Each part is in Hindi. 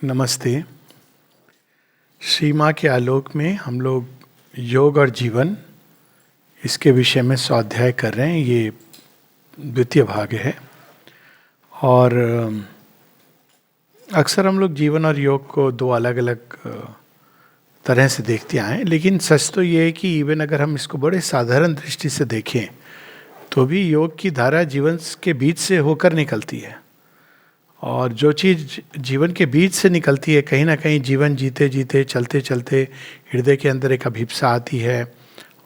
नमस्ते। श्री माँ के आलोक में हम लोग योग और जीवन इसके विषय में स्वाध्याय कर रहे हैं। ये द्वितीय भाग है और अक्सर हम लोग जीवन और योग को दो अलग अलग तरह से देखते आए हैं, लेकिन सच तो ये है कि इवन अगर हम इसको बड़े साधारण दृष्टि से देखें तो भी योग की धारा जीवन के बीच से होकर निकलती है। और जो चीज़ जीवन के बीच से निकलती है, कहीं ना कहीं जीवन जीते जीते चलते चलते हृदय के अंदर एक अभिप्सा आती है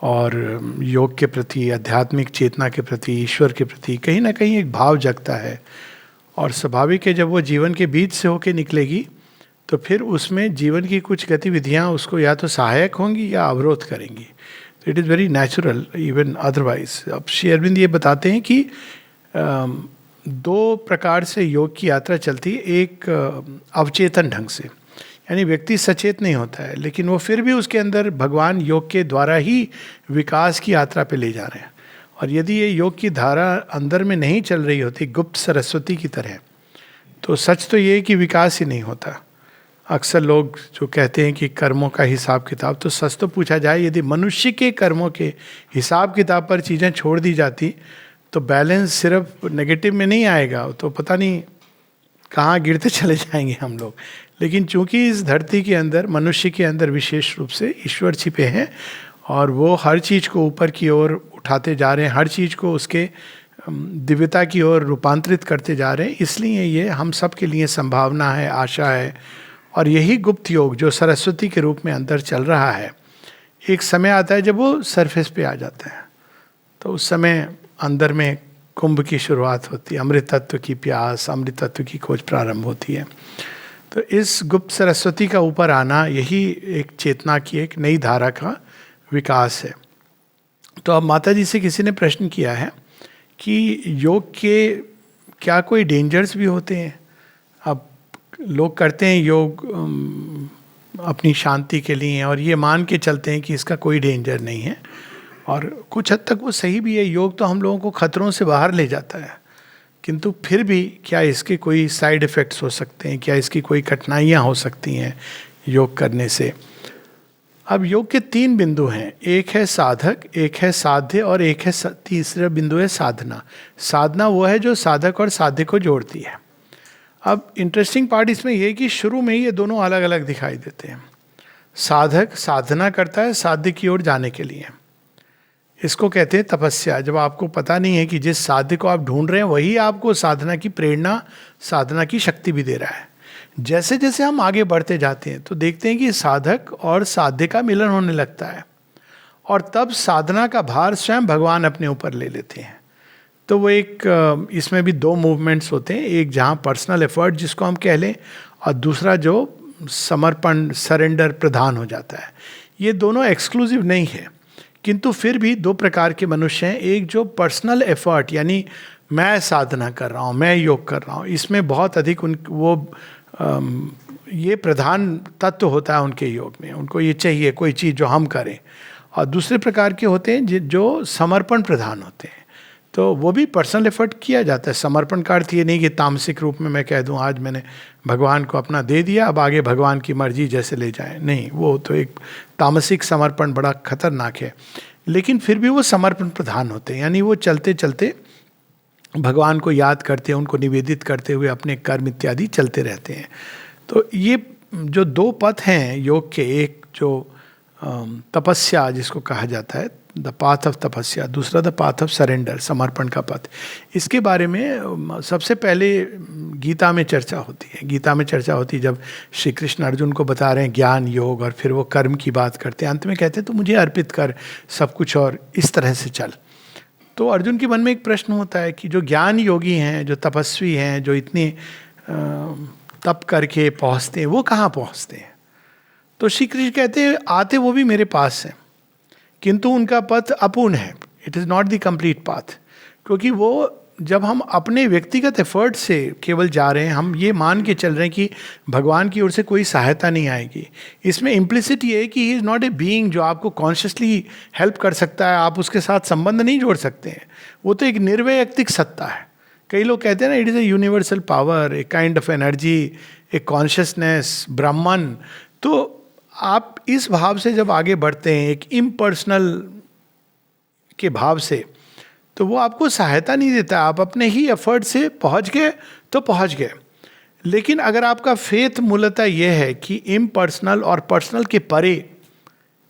और योग के प्रति, आध्यात्मिक चेतना के प्रति, ईश्वर के प्रति कहीं ना कहीं एक भाव जगता है। और स्वाभाविक है जब वो जीवन के बीच से होके निकलेगी तो फिर उसमें जीवन की कुछ गतिविधियाँ उसको या तो सहायक होंगी या अवरोध करेंगी। तो it is very natural even otherwise. अब श्री अरविंद ये बताते हैं कि दो प्रकार से योग की यात्रा चलती है। एक अवचेतन ढंग से, यानी व्यक्ति सचेत नहीं होता है, लेकिन वो फिर भी उसके अंदर भगवान योग के द्वारा ही विकास की यात्रा पे ले जा रहे हैं। और यदि ये योग की धारा अंदर में नहीं चल रही होती गुप्त सरस्वती की तरह, तो सच तो ये है कि विकास ही नहीं होता। अक्सर लोग जो कहते हैं कि कर्मों का हिसाब किताब, तो सच तो पूछा जाए यदि मनुष्य के कर्मों के हिसाब किताब पर चीज़ें छोड़ दी जाती तो बैलेंस सिर्फ नेगेटिव में नहीं आएगा, तो पता नहीं कहाँ गिरते चले जाएंगे हम लोग। लेकिन चूंकि इस धरती के अंदर, मनुष्य के अंदर विशेष रूप से ईश्वर छिपे हैं और वो हर चीज़ को ऊपर की ओर उठाते जा रहे हैं, हर चीज़ को उसके दिव्यता की ओर रूपांतरित करते जा रहे हैं, इसलिए ये हम सब के लिए संभावना है, आशा है। और यही गुप्त योग जो सरस्वती के रूप में अंदर चल रहा है, एक समय आता है जब वो सरफेस पे आ जाता है, तो उस समय अंदर में कुंभ की शुरुआत होती है, अमृत तत्व की प्यास, अमृत तत्व की खोज प्रारंभ होती है। तो इस गुप्त सरस्वती का ऊपर आना, यही एक चेतना की एक नई धारा का विकास है। तो अब माता जी से किसी ने प्रश्न किया है कि योग के क्या कोई डेंजर्स भी होते हैं? अब लोग करते हैं योग अपनी शांति के लिए और ये मान के चलते हैं कि इसका कोई डेंजर नहीं है, और कुछ हद तक वो सही भी है। योग तो हम लोगों को खतरों से बाहर ले जाता है, किंतु फिर भी क्या इसके कोई साइड इफ़ेक्ट्स हो सकते हैं, क्या इसकी कोई कठिनाइयाँ हो सकती हैं योग करने से? अब योग के तीन बिंदु हैं, एक है साधक, एक है साध्य और एक है तीसरा बिंदु है साधना। साधना वो है जो साधक और साध्य को जोड़ती है। अब इंटरेस्टिंग पार्ट इसमें यह कि शुरू में ही ये दोनों अलग अलग दिखाई देते हैं। साधक साधना करता है साध्य की ओर जाने के लिए, इसको कहते हैं तपस्या। जब आपको पता नहीं है कि जिस साध्य को आप ढूंढ रहे हैं वही आपको साधना की प्रेरणा, साधना की शक्ति भी दे रहा है। जैसे जैसे हम आगे बढ़ते जाते हैं तो देखते हैं कि साधक और साध्य का मिलन होने लगता है, और तब साधना का भार स्वयं भगवान अपने ऊपर ले लेते हैं। तो वो एक, इसमें भी दो मूवमेंट्स होते हैं, एक जहाँ पर्सनल एफर्ट जिसको हम कह लें, और दूसरा जो समर्पण, सरेंडर प्रधान हो जाता है। ये दोनों एक्सक्लूसिव नहीं है, किंतु फिर भी दो प्रकार के मनुष्य हैं। एक जो पर्सनल एफर्ट, यानी मैं साधना कर रहा हूँ, मैं योग कर रहा हूँ, इसमें बहुत अधिक ये प्रधान तत्व होता है उनके योग में, उनको ये चाहिए कोई चीज़ जो हम करें। और दूसरे प्रकार के होते हैं जो समर्पण प्रधान होते हैं, तो वो भी पर्सनल एफर्ट किया जाता है। समर्पण का अर्थ ये नहीं कि तामसिक रूप में मैं कह दूं आज मैंने भगवान को अपना दे दिया, अब आगे भगवान की मर्जी जैसे ले जाए, नहीं, वो तो एक तामसिक समर्पण बड़ा खतरनाक है। लेकिन फिर भी वो समर्पण प्रधान होते हैं, यानी वो चलते चलते भगवान को याद करते हैं, उनको निवेदित करते हुए अपने कर्म इत्यादि चलते रहते हैं। तो ये जो दो पथ हैं योग के, एक जो तपस्या जिसको कहा जाता है, द पाथ ऑफ तपस्या, दूसरा द पाथ ऑफ सरेंडर, समर्पण का पथ। इसके बारे में सबसे पहले गीता में चर्चा होती है। गीता में चर्चा होती है जब श्री कृष्ण अर्जुन को बता रहे हैं ज्ञान योग, और फिर वो कर्म की बात करते हैं, अंत में कहते हैं तो मुझे अर्पित कर सब कुछ और इस तरह से चल। तो अर्जुन के मन में एक प्रश्न होता है कि जो ज्ञान योगी हैं, जो तपस्वी हैं, जो इतने तप करके पहुँचते हैं, वो कहाँ पहुँचते हैं? तो श्री कृष्ण कहते हैं आते वो भी मेरे पास हैं, किंतु उनका पथ अपूर्ण है, it is not the complete path. क्योंकि वो जब हम अपने व्यक्तिगत एफर्ट से केवल जा रहे हैं, हम ये मान के चल रहे हैं कि भगवान की ओर से कोई सहायता नहीं आएगी, इसमें इम्प्लिसिट ये है कि he is not a being जो आपको कॉन्शियसली हेल्प कर सकता है, आप उसके साथ संबंध नहीं जोड़ सकते हैं। वो तो एक निर्वैयक्तिक सत्ता है, कई लोग कहते हैं ना, it is a universal power, a kind of energy, a consciousness, ब्राह्मण। तो आप इस भाव से जब आगे बढ़ते हैं, एक इम्पर्सनल के भाव से, तो वो आपको सहायता नहीं देता। आप अपने ही एफर्ट से पहुंच गए तो पहुंच गए। लेकिन अगर आपका फेथ मूलतः यह है कि इम्पर्सनल और पर्सनल के परे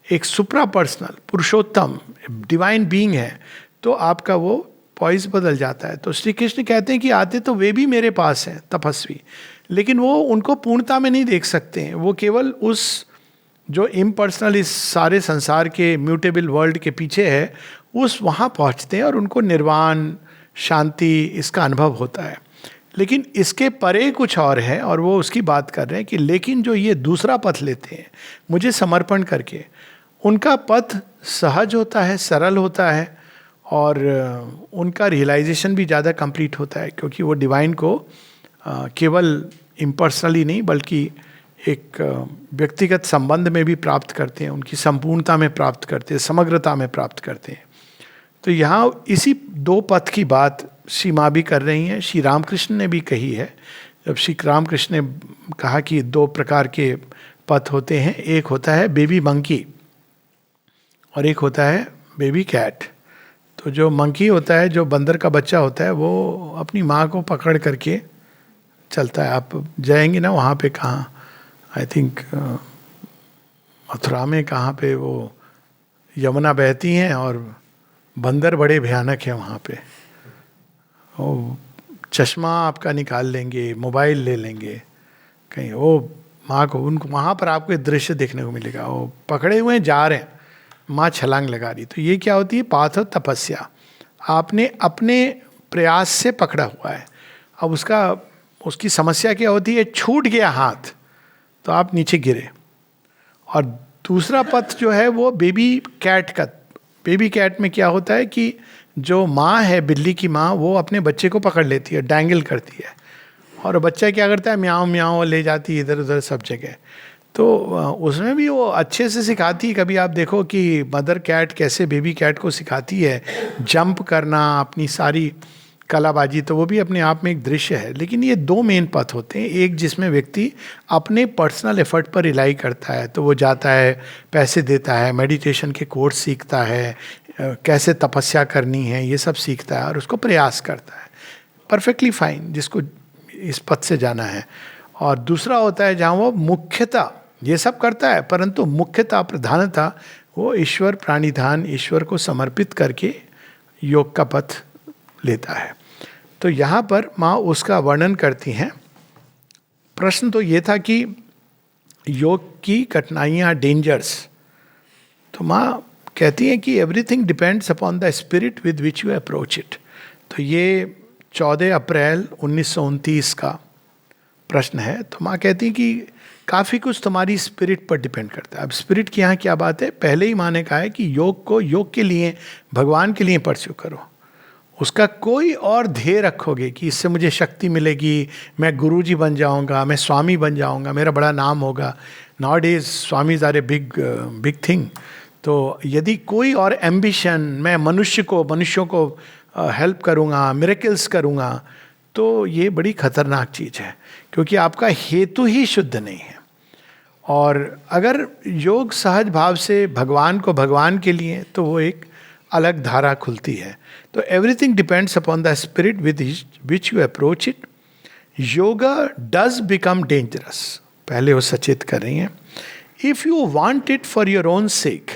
एक सुप्रा पर्सनल पुरुषोत्तम डिवाइन बीइंग है, तो आपका वो पॉइस बदल जाता है। तो श्री कृष्ण कहते हैं कि आते तो वे भी मेरे पास हैं तपस्वी, लेकिन वो उनको पूर्णता में नहीं देख सकते हैं। वो केवल उस जो इम्पर्सनल इस सारे संसार के म्यूटेबल वर्ल्ड के पीछे है, उस वहाँ पहुँचते हैं और उनको निर्वाण, शांति, इसका अनुभव होता है। लेकिन इसके परे कुछ और है, और वो उसकी बात कर रहे हैं कि लेकिन जो ये दूसरा पथ लेते हैं मुझे समर्पण करके, उनका पथ सहज होता है, सरल होता है, और उनका रियलाइजेशन भी ज़्यादा कंप्लीट होता है, क्योंकि वो डिवाइन को केवल इम्पर्सनली नहीं बल्कि एक व्यक्तिगत संबंध में भी प्राप्त करते हैं, उनकी संपूर्णता में प्राप्त करते हैं, समग्रता में प्राप्त करते हैं। तो यहाँ इसी दो पथ की बात श्री माँ भी कर रही हैं, श्री रामकृष्ण ने भी कही है। जब श्री रामकृष्ण ने कहा कि दो प्रकार के पथ होते हैं, एक होता है बेबी मंकी और एक होता है बेबी कैट। तो जो मंकी होता है, जो बंदर का बच्चा होता है, वो अपनी माँ को पकड़ करके चलता है। आप जाएंगे ना वहाँ पे, कहाँ, आई थिंक मथुरा में, कहाँ पे वो यमुना बहती हैं और बंदर बड़े भयानक हैं वहाँ पे। वो चश्मा आपका निकाल लेंगे, मोबाइल ले लेंगे, कहीं वो माँ को, उनको वहाँ पर आपको एक दृश्य देखने को मिलेगा, वो पकड़े हुए जा रहे हैं, माँ छलांग लगा रही। तो ये क्या होती है? पाथ ऑफ तपस्या। आपने अपने प्रयास से पकड़ा हुआ है। अब उसकी समस्या क्या होती है? छूट गया हाथ तो आप नीचे गिरे। और दूसरा पथ जो है वो बेबी कैट का। बेबी कैट में क्या होता है कि जो माँ है, बिल्ली की माँ, वो अपने बच्चे को पकड़ लेती है, डैंगल करती है, और बच्चा क्या करता है? म्याऊं म्याऊं ले जाती है इधर उधर सब जगह। तो उसमें भी वो अच्छे से सिखाती है। कभी आप देखो कि मदर कैट कैसे बेबी कैट को सिखाती है जंप करना, अपनी सारी कलाबाजी, तो वो भी अपने आप में एक दृश्य है। लेकिन ये दो मेन पथ होते हैं, एक जिसमें व्यक्ति अपने पर्सनल एफर्ट पर रिलाई करता है, तो वो जाता है, पैसे देता है, मेडिटेशन के कोर्स सीखता है, कैसे तपस्या करनी है ये सब सीखता है और उसको प्रयास करता है। परफेक्टली फाइन, जिसको इस पथ से जाना है। और दूसरा होता है जहाँ वो मुख्यतः ये सब करता है, परंतु मुख्यतः प्रधानता वो ईश्वर प्राणिधान, ईश्वर को समर्पित करके योग का पथ लेता है। तो यहाँ पर माँ उसका वर्णन करती हैं। प्रश्न तो ये था कि योग की कठिनाइयाँ, डेंजर्स। तो माँ कहती हैं कि everything depends upon the spirit with which you approach it. तो ये 14 अप्रैल 1929 का प्रश्न है। तो माँ कहती हैं कि काफ़ी कुछ तुम्हारी स्पिरिट पर डिपेंड करता है। अब स्पिरिट की यहाँ क्या बात है? पहले ही माँ ने कहा है कि योग को योग के लिए, भगवान के लिए परस्यू करो। उसका कोई और ध्येय रखोगे कि इससे मुझे शक्ति मिलेगी, मैं गुरुजी बन जाऊंगा, मैं स्वामी बन जाऊंगा, मेरा बड़ा नाम होगा। Nowadays swamis are a big thing. तो यदि कोई और एम्बिशन, मैं मनुष्यों को हेल्प करूंगा, मिरेकल्स करूंगा, तो ये बड़ी खतरनाक चीज़ है, क्योंकि आपका हेतु ही शुद्ध नहीं है। और अगर योग सहज भाव से भगवान को भगवान के लिए, तो वो एक अलग धारा खुलती है। तो everything depends upon the spirit with which you approach it. Yoga does become dangerous, पहले वो सचेत कर रही हैं। If you want it for your own सेक।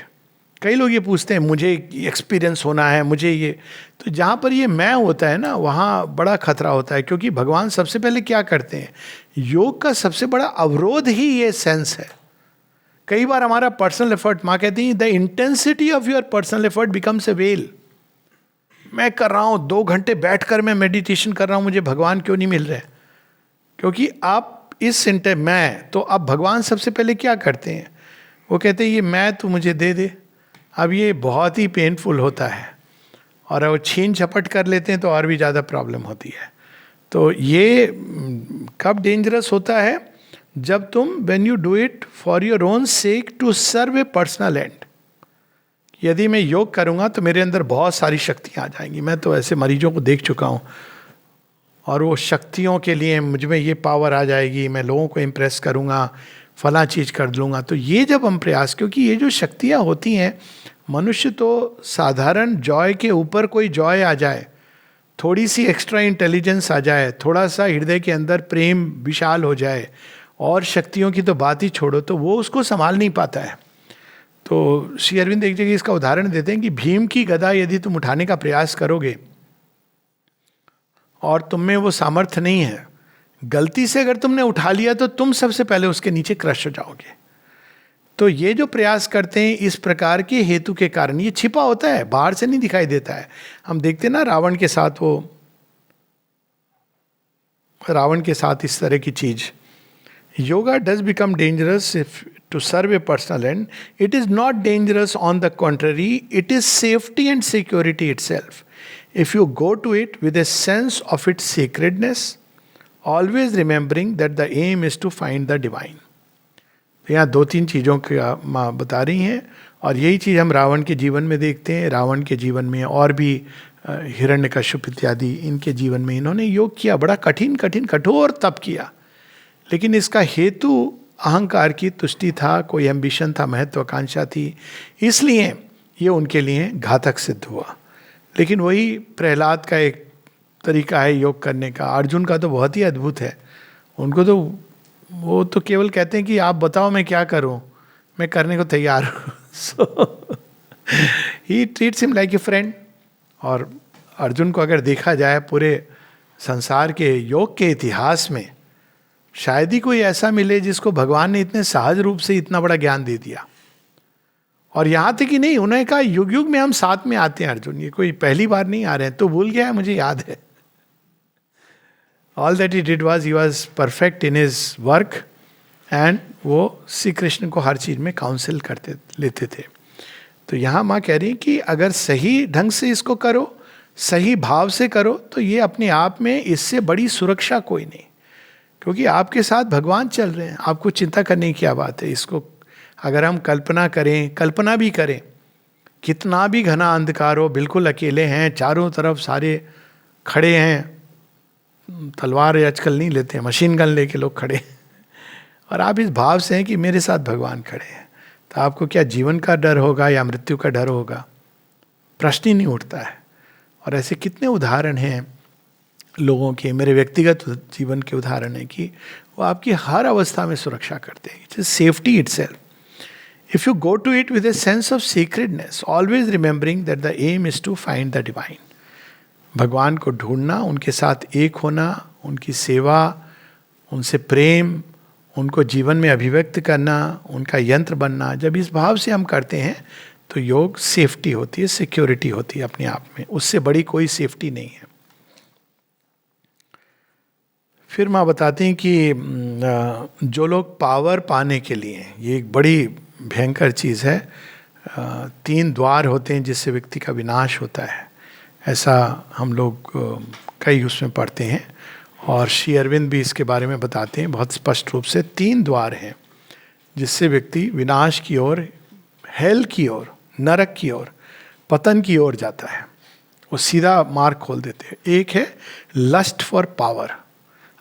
कई लोग ये पूछते हैं मुझे एक्सपीरियंस होना है, मुझे ये, तो जहाँ पर ये मैं होता है ना, वहाँ बड़ा खतरा होता है। क्योंकि भगवान सबसे पहले क्या करते हैं? योग का सबसे बड़ा अवरोध ही ये सेंस है। कई बार हमारा पर्सनल एफर्ट, माँ कहती है the intensity of your personal effort becomes a well. मैं कर रहा हूँ 2 घंटे बैठकर मैं मेडिटेशन कर रहा हूँ, मुझे भगवान क्यों नहीं मिल रहे? क्योंकि आप इस मैं, तो अब भगवान सबसे पहले क्या करते हैं? वो कहते हैं ये मैं तू मुझे दे दे। अब ये बहुत ही पेनफुल होता है, और वो छीन झपट कर लेते हैं तो और भी ज़्यादा प्रॉब्लम होती है। तो ये कब डेंजरस होता है? जब तुम when you do it for your own sake to serve a personal end. यदि मैं योग करूँगा तो मेरे अंदर बहुत सारी शक्तियाँ आ जाएंगी। मैं तो ऐसे मरीजों को देख चुका हूँ, और वो शक्तियों के लिए मुझ में ये पावर आ जाएगी, मैं लोगों को इम्प्रेस करूँगा, फला चीज़ कर लूँगा। तो ये जब हम प्रयास, क्योंकि ये जो शक्तियाँ होती हैं, मनुष्य तो साधारण जॉय के ऊपर कोई जॉय आ जाए, थोड़ी सी एक्स्ट्रा इंटेलिजेंस आ जाए, थोड़ा सा हृदय के अंदर प्रेम विशाल हो जाए, और शक्तियों की तो बात ही छोड़ो, तो वो उसको संभाल नहीं पाता है। तो श्री अरविंद एक जगह इसका उदाहरण देते हैं कि भीम की गदा यदि तुम उठाने का प्रयास करोगे और तुम में वो सामर्थ्य नहीं है, गलती से अगर तुमने उठा लिया तो तुम सबसे पहले उसके नीचे क्रश हो जाओगे। तो ये जो प्रयास करते हैं इस प्रकार के हेतु के कारण, ये छिपा होता है, बाहर से नहीं दिखाई देता है। हम देखते हैं ना रावण के साथ इस तरह की चीज। Yoga does become dangerous if to serve a personal end, it is not dangerous, on the contrary it is safety and security itself if you go to it with a sense of its sacredness, always remembering that the aim is to find the divine. तो यहाँ 2-3 चीज़ों का माँ बता रही हैं, और यही चीज़ हम रावण के जीवन में देखते हैं। रावण के जीवन में और भी हिरण्यकश्यप इत्यादि, इनके जीवन में इन्होंने योग किया, बड़ा कठिन कठोर तप किया, लेकिन इसका हेतु अहंकार की तुष्टि था, कोई एम्बिशन था, महत्वाकांक्षा थी, इसलिए ये उनके लिए घातक सिद्ध हुआ। लेकिन वही प्रहलाद का एक तरीका है योग करने का। अर्जुन का तो बहुत ही अद्भुत है। उनको तो वो तो केवल कहते हैं कि आप बताओ मैं क्या करूं, मैं करने को तैयार हूं। So he treats him like a friend. और अर्जुन को अगर देखा जाए पूरे संसार के योग के इतिहास में, शायद ही कोई ऐसा मिले जिसको भगवान ने इतने सहज रूप से इतना बड़ा ज्ञान दे दिया। और यहाँ तक कि नहीं, उन्होंने कहा युग युग में हम साथ में आते हैं अर्जुन, ये कोई पहली बार नहीं आ रहे हैं। तो भूल गया है, मुझे याद है। All that he did was he was perfect in his work, and वो श्री कृष्ण को हर चीज में काउंसिल करते लेते थे। तो यहाँ माँ कह रही हैं कि अगर सही ढंग से इसको करो, सही भाव से करो, तो ये अपने आप में इससे बड़ी सुरक्षा कोई नहीं, क्योंकि आपके साथ भगवान चल रहे हैं। आपको चिंता करने की क्या बात है। इसको अगर हम कल्पना भी करें, कितना भी घना अंधकार हो, बिल्कुल अकेले हैं, चारों तरफ सारे खड़े हैं, तलवार आजकल नहीं लेते हैं, मशीन गन लेके लोग खड़े हैं, और आप इस भाव से हैं कि मेरे साथ भगवान खड़े हैं, तो आपको क्या जीवन का डर होगा या मृत्यु का डर होगा? प्रश्न ही नहीं उठता है। और ऐसे कितने उदाहरण हैं लोगों के, मेरे व्यक्तिगत जीवन के उदाहरण हैं कि वो आपकी हर अवस्था में सुरक्षा करते हैं। It's safety itself. If you go to it with a sense of sacredness, always remembering that the aim is to find the divine. भगवान को ढूंढना, उनके साथ एक होना, उनकी सेवा, उनसे प्रेम, उनको जीवन में अभिव्यक्त करना, उनका यंत्र बनना, जब इस भाव से हम करते हैं तो योग सेफ्टी होती है, सिक्योरिटी होती है अपने आप में। उससे बड़ी कोई सेफ्टी नहीं है। फिर माँ बताती हैं कि जो लोग पावर पाने के लिए, ये एक बड़ी भयंकर चीज़ है, 3 द्वार होते हैं जिससे व्यक्ति का विनाश होता है, ऐसा हम लोग कई उसमें पढ़ते हैं। और श्री अरविंद भी इसके बारे में बताते हैं बहुत स्पष्ट रूप से। 3 द्वार हैं जिससे व्यक्ति विनाश की ओर, हेल की ओर, नरक की ओर, पतन की ओर जाता है। वो सीधा मार्ग खोल देते हैं। एक है लस्ट फॉर पावर।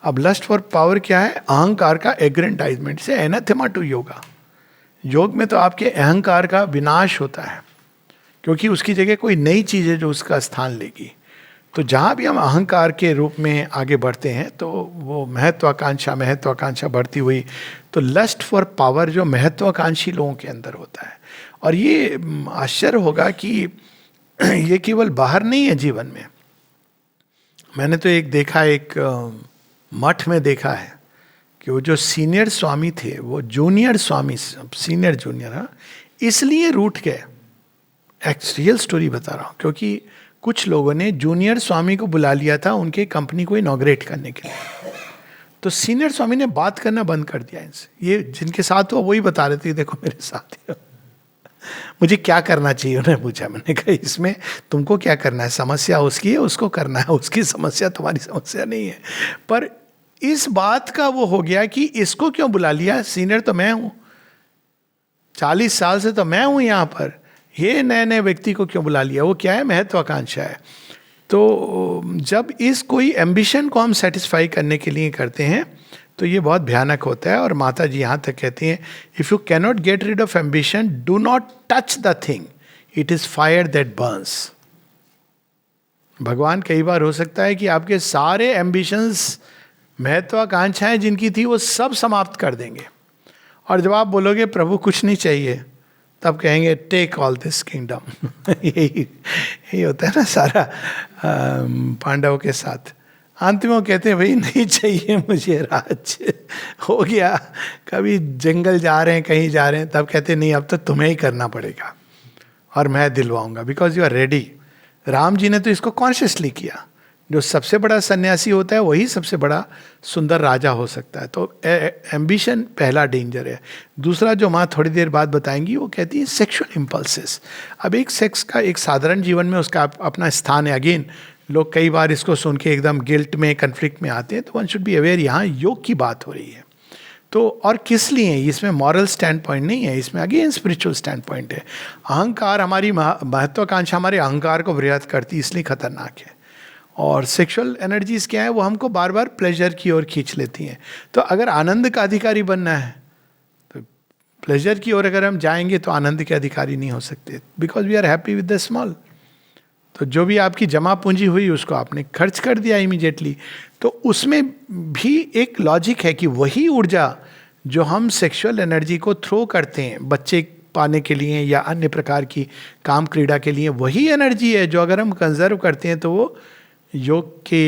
अब लस्ट फॉर पावर क्या है? अहंकार का एग्रेंटाइजमेंट से एनाथेमा टू योगा। योग में तो आपके अहंकार का विनाश होता है, क्योंकि उसकी जगह कोई नई चीज़ है जो उसका स्थान लेगी। तो जहाँ भी हम अहंकार के रूप में आगे बढ़ते हैं तो वो महत्वाकांक्षा बढ़ती हुई, तो लस्ट फॉर पावर जो महत्वाकांक्षी लोगों के अंदर होता है। और ये आश्चर्य होगा कि ये केवल बाहर नहीं है जीवन में। मैंने तो एक मठ में देखा है कि वो जो सीनियर स्वामी थे, वो जूनियर स्वामी, सीनियर जूनियर, हाँ, इसलिए रूठ गए। रियल स्टोरी बता रहा हूँ, क्योंकि कुछ लोगों ने जूनियर स्वामी को बुला लिया था उनके कंपनी को इनॉग्रेट करने के लिए। तो सीनियर स्वामी ने बात करना बंद कर दिया इनसे। ये जिनके साथ हुआ वही बता रहे थे, देखो मेरे साथ ही मुझे क्या करना चाहिए, उन्होंने पूछा। मैंने कहा इसमें तुमको क्या करना है, समस्या उसकी है, उसको करना है, उसकी समस्या तुम्हारी समस्या नहीं है। पर इस बात का वो हो गया कि इसको क्यों बुला लिया, सीनियर तो मैं हूं, 40 साल से तो मैं हूं यहां पर, ये नए नए व्यक्ति को क्यों बुला लिया? वो क्या है? महत्वाकांक्षा है। तो जब इस कोई एम्बिशन को हम सेटिस्फाई करने के लिए करते हैं तो ये बहुत भयानक होता है। और माता जी यहाँ तक कहती हैं, if you cannot get rid of ambition, do not touch the thing, it is fire that burns. भगवान कई बार हो सकता है कि आपके सारे एम्बिशंस, महत्वाकांक्षाएं जिनकी थी, वो सब समाप्त कर देंगे, और जब आप बोलोगे प्रभु कुछ नहीं चाहिए, तब कहेंगे टेक ऑल दिस किंगडम। यही होता है ना सारा पांडवों के साथ। अंत में वो कहते हैं भाई नहीं चाहिए मुझे राज्य, हो गया। कभी जंगल जा रहे हैं, कहीं जा रहे हैं, तब कहते हैं नहीं अब तो तुम्हें ही करना पड़ेगा और मैं दिलवाऊंगा, because you are ready. Ram ji ने तो इसको कॉन्शियसली किया। जो सबसे बड़ा सन्यासी होता है वही सबसे बड़ा सुंदर राजा हो सकता है। तो एम्बिशन पहला डेंजर है। दूसरा जो माँ थोड़ी देर बाद बताएंगी, वो कहती है सेक्सुअल इम्पल्सेस। अब एक सेक्स का एक साधारण जीवन में उसका अपना स्थान है। अगेन लोग कई बार इसको सुन के एकदम गिल्ट में, कन्फ्लिक्ट में आते हैं, तो वन शुड बी अवेयर यहाँ योग की बात हो रही है। तो और किस लिए, इसमें मॉरल स्टैंड पॉइंट नहीं है, इसमें अगेन स्पिरिचुअल स्टैंड पॉइंट है। अहंकार, हमारी महत्वाकांक्षा हमारे अहंकार को वृहत करती है, इसलिए खतरनाक है। और सेक्सुअल एनर्जीज क्या है, वो हमको बार बार प्लेजर की ओर खींच लेती हैं। तो अगर आनंद का अधिकारी बनना है तो प्लेजर की ओर अगर हम जाएंगे तो आनंद के अधिकारी नहीं हो सकते, because we are happy with the small. तो जो भी आपकी जमा पूंजी हुई उसको आपने खर्च कर दिया इमीडिएटली। तो उसमें भी एक लॉजिक है कि वही ऊर्जा जो हम सेक्सुअल एनर्जी को थ्रो करते हैं बच्चे पाने के लिए या अन्य प्रकार की काम क्रीड़ा के लिए, वही एनर्जी है जो अगर हम कंजर्व करते हैं तो वो योग के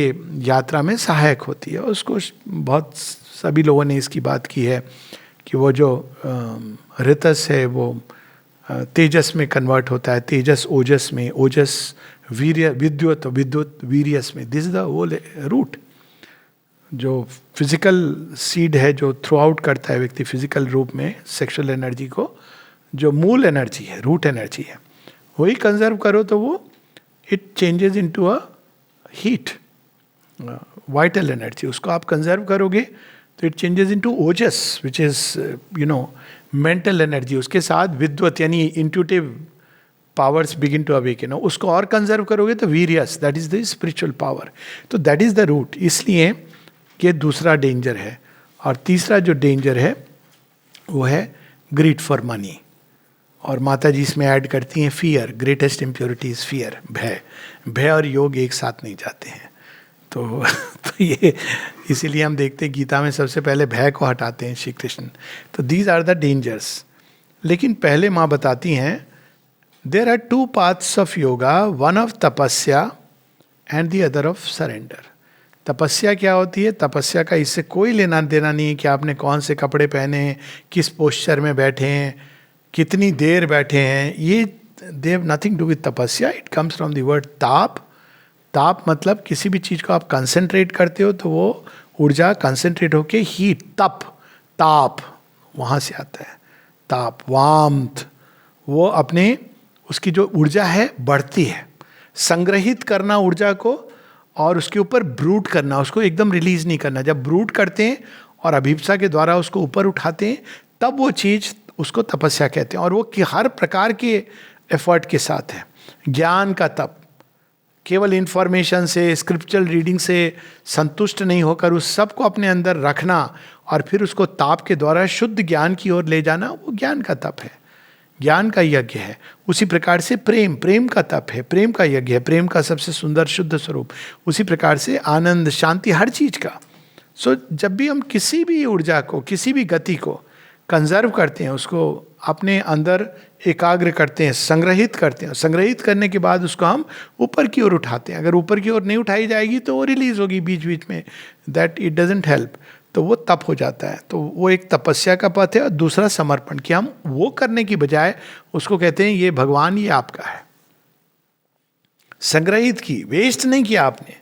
यात्रा में सहायक होती है। उसको बहुत सभी लोगों ने इसकी बात की है कि वो जो ऋतस है वो तेजस में कन्वर्ट होता है, तेजस ओजस में, ओजस वीर्य, विद्युत, विद्युत वीर्यस में। This is the whole root. जो फिजिकल सीड है जो थ्रू आउट करता है व्यक्ति फिजिकल रूप में सेक्सुअल एनर्जी को, जो मूल एनर्जी है, रूट एनर्जी है, वही कंजर्व करो तो वो it changes into a heat, vital energy. उसको आप कंजर्व करोगे तो it changes into ojas which is mental energy. उसके साथ विद्वत यानी intuitive powers begin to awaken. उसको और कंजर्व करोगे तो वीरियस, that is the spiritual power. तो दैट इज द रूट। इसलिए ये दूसरा डेंजर है। और तीसरा जो डेंजर है वो है ग्रीड फॉर मनी। और माता जी इसमें ऐड करती हैं fear, greatest impurity is fear, भय। भय और योग एक साथ नहीं जाते हैं। तो ये इसीलिए हम देखते हैं गीता में सबसे पहले भय को हटाते हैं श्री कृष्ण। तो दीज आर द डेंजर्स। लेकिन पहले माँ बताती हैं there are two paths of yoga, one of tapasya and the other of surrender. तपस्या क्या होती है? तपस्या का इससे कोई लेना देना नहीं है कि आपने कौन से कपड़े पहने हैं, किस पोस्चर में बैठे हैं, कितनी देर बैठे हैं। ये they have nothing to with tapasya. It comes from the word tap. ताप मतलब किसी भी चीज़ को आप कंसंट्रेट करते हो तो वो ऊर्जा कंसंट्रेट होके हीट, तप, ताप वहाँ से आता है। ताप, वाम्थ, वो अपने उसकी जो ऊर्जा है बढ़ती है। संग्रहित करना ऊर्जा को और उसके ऊपर ब्रूट करना, उसको एकदम रिलीज नहीं करना। जब ब्रूट करते हैं और अभिप्सा के द्वारा उसको ऊपर उठाते हैं तब वो चीज़, उसको तपस्या कहते हैं। और वो कि हर प्रकार के एफर्ट के साथ है। ज्ञान का तप, केवल इंफॉर्मेशन से, स्क्रिप्चुअल रीडिंग से संतुष्ट नहीं होकर उस सब को अपने अंदर रखना और फिर उसको ताप के द्वारा शुद्ध ज्ञान की ओर ले जाना, वो ज्ञान का तप है, ज्ञान का यज्ञ है। उसी प्रकार से प्रेम, प्रेम का तप है, प्रेम का यज्ञ है, प्रेम का सबसे सुंदर शुद्ध स्वरूप। उसी प्रकार से आनंद, शांति, हर चीज का। सो जब भी हम किसी भी ऊर्जा को, किसी भी गति को कंजर्व करते हैं, उसको अपने अंदर एकाग्र करते हैं, संग्रहित करते हैं, संग्रहित करने के बाद उसको हम ऊपर की ओर उठाते हैं। अगर ऊपर की ओर नहीं उठाई जाएगी तो वो रिलीज होगी बीच बीच में, दैट इट डजंट हेल्प, तो वो तप हो जाता है। तो वो एक तपस्या का पथ है। और दूसरा समर्पण, कि हम वो करने की बजाय उसको कहते हैं ये भगवान, ये आपका है। संग्रहित की, वेस्ट नहीं किया आपने,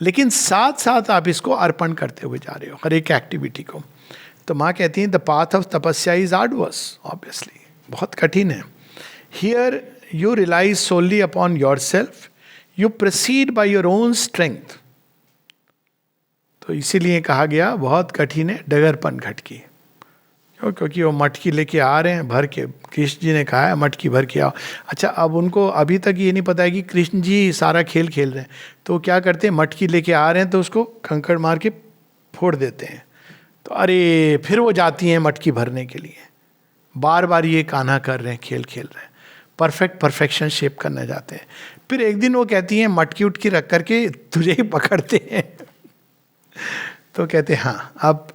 लेकिन साथ साथ आप इसको अर्पण करते हुए जा रहे हो हर एक एक्टिविटी को। तो माँ कहती हैं the path of tapasya is arduous, obviously बहुत कठिन है। Here you rely solely upon your self, you proceed by your own strength. तो इसीलिए कहा गया बहुत कठिन है डगरपन घट की, क्योंकि वो मटकी लेके आ रहे हैं भर के, कृष्ण जी ने कहा है मटकी भर के आओ। अच्छा, अब उनको अभी तक ये नहीं पता है कि कृष्ण जी सारा खेल खेल रहे हैं, तो क्या करते हैं, मटकी लेके आ रहे हैं तो उसको कंकड़ मार के फोड़ देते हैं। तो अरे फिर वो जाती हैं मटकी भरने के लिए, बार बार ये कान्हा कर रहे हैं, खेल खेल रहे हैं, परफेक्शन शेप करने जाते हैं। फिर एक दिन वो कहती हैं मटकी उटकी रख करके तुझे ही पकड़ते हैं। तो कहते हैं हाँ,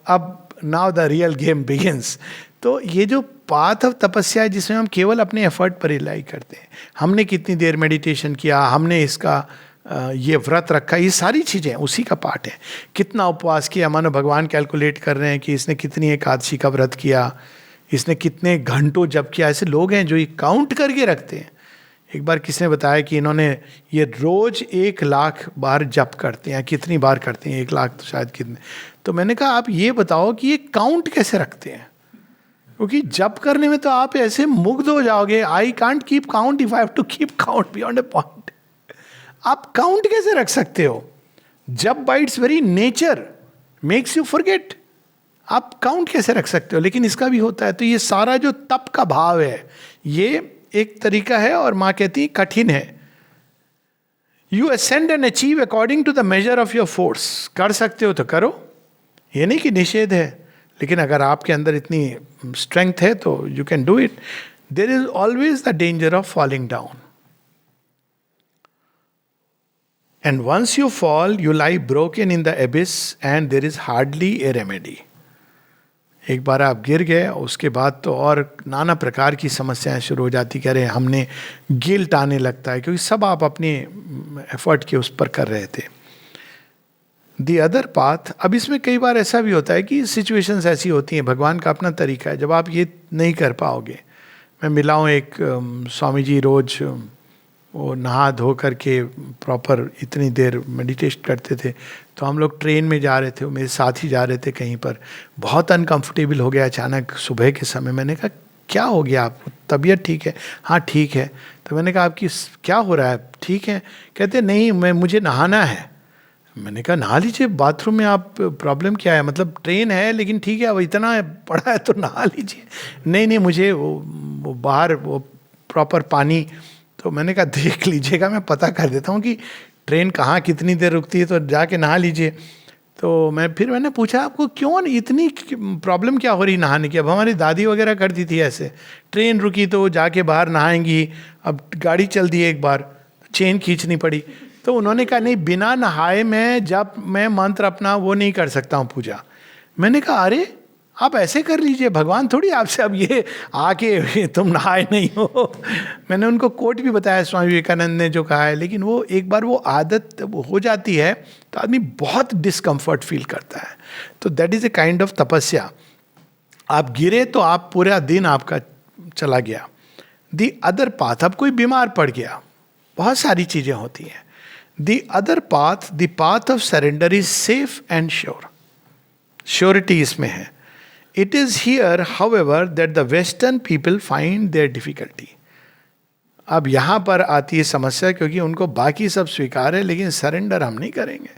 अब now the real game begins. तो ये जो पाथ ऑफ तपस्या है जिसमें हम केवल अपने एफर्ट पर रिलाई करते हैं, हमने कितनी देर मेडिटेशन किया, हमने इसका ये व्रत रखा, ये सारी चीज़ें उसी का पार्ट है। कितना उपवास किया, मानो भगवान कैलकुलेट कर रहे हैं कि इसने कितनी एकादशी का व्रत किया, इसने कितने घंटों जप किया। ऐसे लोग हैं जो ये काउंट करके रखते हैं। एक बार किसने बताया कि इन्होंने ये रोज 1,00,000 बार जप करते हैं, कितनी बार करते हैं, 1,00,000 तो शायद कितने। तो मैंने कहा आप ये बताओ कि ये काउंट कैसे रखते हैं, क्योंकि जप करने में तो आप ऐसे मुग्ध हो जाओगे, I can't keep count if I have to keep count beyond a point. आप काउंट कैसे रख सकते हो? जब by its very nature makes you forget, आप काउंट कैसे रख सकते हो? लेकिन इसका भी होता है। तो ये सारा जो तप का भाव है, ये एक तरीका है, और माँ कहती है कठिन है। You ascend and achieve according to the measure of your force. कर सकते हो तो करो, ये नहीं कि निषेध है, लेकिन अगर आपके अंदर इतनी स्ट्रेंथ है तो you can do it. There is always the danger of falling down, and once you fall you lie broken in the abyss and there is hardly a remedy. एक बार आप गिर गए, उसके बाद तो और नाना प्रकार की समस्याएं शुरू हो जाती। कह रहे हमने गिल्ट आने लगता है, क्योंकि सब आप अपने एफर्ट के उस पर कर रहे थे। दी अदर पाथ, अब इसमें कई बार ऐसा भी होता है कि सिचुएशंस ऐसी होती हैं, भगवान का अपना तरीका है, जब आप ये नहीं कर पाओगे। मैं मिला हूँ एक स्वामी जी, रोज वो नहा धो करके प्रॉपर इतनी देर मेडिटेशन करते थे। तो हम लोग ट्रेन में जा रहे थे, वो मेरे साथ ही जा रहे थे कहीं पर, बहुत अनकंफर्टेबल हो गया अचानक सुबह के समय। मैंने कहा क्या हो गया आपको, तबीयत ठीक है? हाँ ठीक है। तो मैंने कहा आपकी क्या हो रहा है, ठीक है? कहते नहीं मुझे नहाना है। मैंने कहा नहा लीजिए, बाथरूम में आप, प्रॉब्लम क्या है? मतलब ट्रेन है लेकिन ठीक है, अब इतना पड़ा है तो नहा लीजिए। नहीं मुझे वो बाहर वो प्रॉपर पानी। तो मैंने कहा देख लीजिएगा, मैं पता कर देता हूँ कि ट्रेन कहाँ कितनी देर रुकती है, तो जाके नहा लीजिए। तो मैंने पूछा आपको क्यों इतनी प्रॉब्लम क्या हो रही नहाने की? अब हमारी दादी वगैरह करती थी ऐसे, ट्रेन रुकी तो वो जाके बाहर नहाएंगी, अब गाड़ी चल दी एक बार, चेन खींचनी पड़ी। तो उन्होंने कहा नहीं, बिना नहाए मैं मंत्र अपना वो नहीं कर सकता हूँ पूजा। मैंने कहा अरे आप ऐसे कर लीजिए, भगवान थोड़ी आपसे अब ये आके तुम नहाए नहीं हो। मैंने उनको कोट भी बताया स्वामी विवेकानंद ने जो कहा है, लेकिन वो एक बार वो आदत हो जाती है तो आदमी बहुत डिस्कम्फर्ट फील करता है। तो that is a kind of तपस्या। आप गिरे तो आप पूरा दिन आपका चला गया। दी अदर पाथ, अब कोई बीमार पड़ गया, बहुत सारी चीज़ें होती हैं। The other path, the path of surrender is safe and sure. Surety इसमें है। It is here, however, that the Western people find their difficulty. अब यहाँ पर आती है समस्या, क्योंकि उनको बाकी सब स्वीकार है लेकिन सरेंडर हम नहीं करेंगे।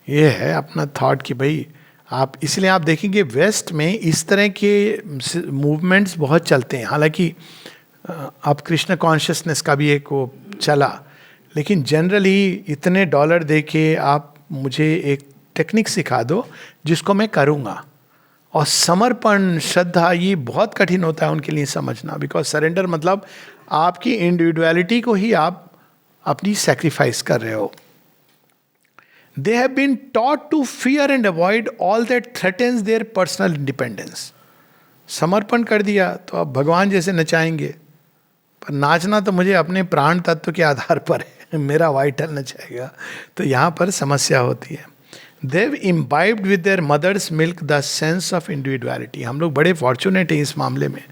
ये है अपना थॉट कि भाई आप, इसलिए आप देखेंगे वेस्ट में इस तरह के मूवमेंट्स बहुत चलते हैं। हालांकि अब कृष्ण कॉन्शियसनेस का भी एक वो चला, लेकिन जनरली इतने डॉलर दे के आप मुझे एक टेक्निक सिखा दो जिसको मैं करूँगा। और समर्पण, श्रद्धा, ये बहुत कठिन होता है उनके लिए समझना, बिकॉज सरेंडर मतलब आपकी इंडिविजुअलिटी को ही आप अपनी सेक्रीफाइस कर रहे हो। They have been taught to fear and avoid all that threatens their personal independence. समर्पण कर दिया तो आप भगवान जैसे नचाएंगे, पर नाचना तो मुझे अपने प्राण तत्व के आधार पर है, मेरा वाइटल नचाएगा। तो यहाँ पर समस्या होती है। They've imbibed with their mother's milk the sense of individuality. हम लोग बड़े फॉर्चुनेट हैं इस मामले में।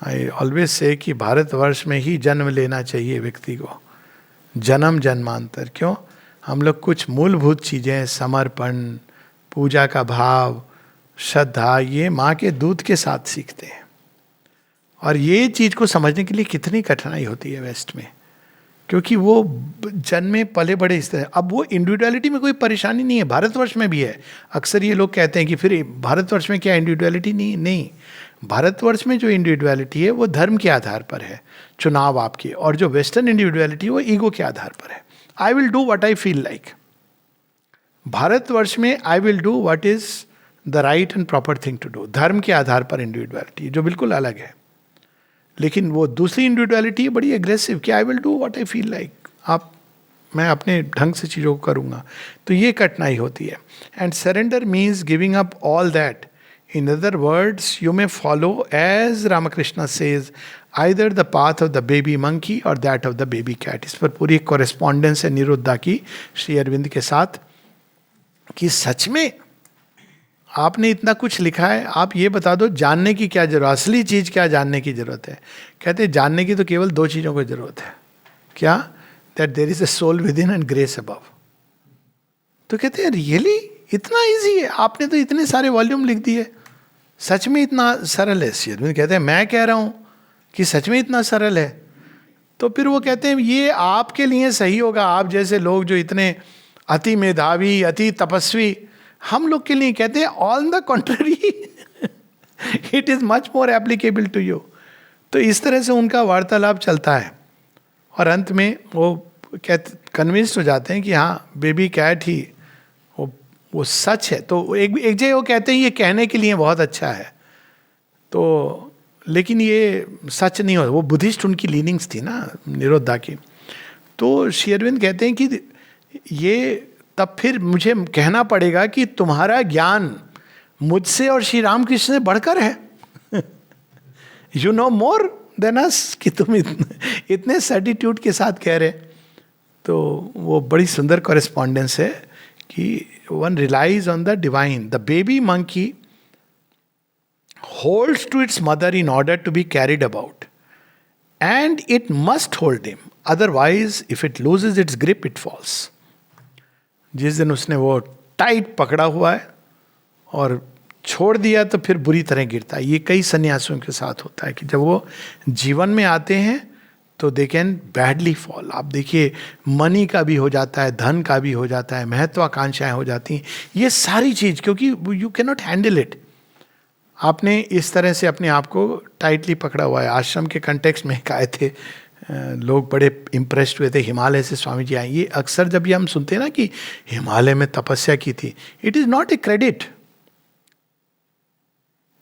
आई ऑलवेज से कि भारतवर्ष में ही जन्म लेना चाहिए व्यक्ति को, जन्म जन्मांतर। क्यों? हम लोग कुछ मूलभूत चीज़ें, समर्पण, पूजा का भाव, श्रद्धा, ये माँ के दूध के साथ सीखते हैं। और ये चीज़ को समझने के लिए कितनी कठिनाई होती है वेस्ट में, क्योंकि वो जन्मे पले बड़े इस तरह। अब वो इंडिविजुअलिटी में कोई परेशानी नहीं है, भारतवर्ष में भी है। अक्सर ये लोग कहते हैं कि फिर भारतवर्ष में क्या इंडिविजुअलिटी नहीं, नहीं। भारतवर्ष में जो इंडिविजुअलिटी है वो धर्म के आधार पर है, चुनाव आपके, और जो वेस्टर्न इंडिविजुअलिटी वो ईगो के आधार पर है। I will do what I feel like. Bharatvarsh में I will do what is the right and proper thing to do, धर्म के आधार पर इंडिविजुअलिटी जो बिल्कुल अलग है। लेकिन वो दूसरी इंडिविजुअलिटी बड़ी एग्रेसिव कि आई will do what I feel like, मैं अपने ढंग से चीज़ों को करूँगा। तो ये कठिनाई होती है। And surrender means giving up all that. In other words, you may follow, as Ramakrishna says, either the path of the baby monkey और that of the baby cat. इस पर पूरी कॉरेस्पॉन्डेंस है निरुद्धा की श्री अरविंद के साथ कि सच में आपने इतना कुछ लिखा है, आप ये बता दो जानने की क्या जरूरत, असली चीज क्या जानने की जरूरत है। कहते हैं जानने की तो केवल दो चीजों की जरूरत है। क्या? That there is a soul within and grace above. तो कहते हैं रियली इतना इजी है? आपने तो इतने सारे वॉल्यूम लिख दिए, सच में इतना सरल है? कहते हैं मैं कह रहा हूं कि सच में इतना सरल है। तो फिर वो कहते हैं ये आपके लिए सही होगा, आप जैसे लोग जो इतने अति मेधावी, अति तपस्वी, हम लोग के लिए कहते हैं on the contrary it is much more applicable to you. तो इस तरह से उनका वार्तालाप चलता है और अंत में वो कन्विंस्ड हो जाते हैं कि हाँ बेबी कैट ही वो सच है। तो एक जगह वो कहते हैं ये कहने के लिए बहुत अच्छा है, तो लेकिन ये सच नहीं हो। वो बुद्धिस्ट उनकी लीनिंग्स थी ना निरुद्धा की। तो श्री अरविंद कहते हैं कि ये तब फिर मुझे कहना पड़ेगा कि तुम्हारा ज्ञान मुझसे और श्री रामकृष्ण से बढ़कर है। You know more than us, कि तुम इतने सर्टिट्यूड के साथ कह रहे। तो वो बड़ी सुंदर कॉरेस्पॉन्डेंस है कि one relies on the divine. The baby monkey holds to its mother in order to be carried about, and it must hold him, otherwise if it loses its grip it falls. जिस दिन उसने वो टाइट पकड़ा हुआ है और छोड़ दिया तो फिर बुरी तरह गिरता है। ये कई सन्यासियों के साथ होता है कि जब वो जीवन में आते हैं तो दे कैन बैडली फॉल। आप देखिए मनी का भी हो जाता है, धन का भी हो जाता है, महत्वाकांक्षाएं हो जाती हैं, ये सारी चीज, क्योंकि you can not handle it. आपने इस तरह से अपने आप को टाइटली पकड़ा हुआ है। आश्रम के कंटेक्स्ट में आए थे लोग, बड़े इम्प्रेस्ड हुए थे, हिमालय से स्वामी जी आए। ये अक्सर जब ये हम सुनते हैं ना कि हिमालय में तपस्या की थी, it is not a credit,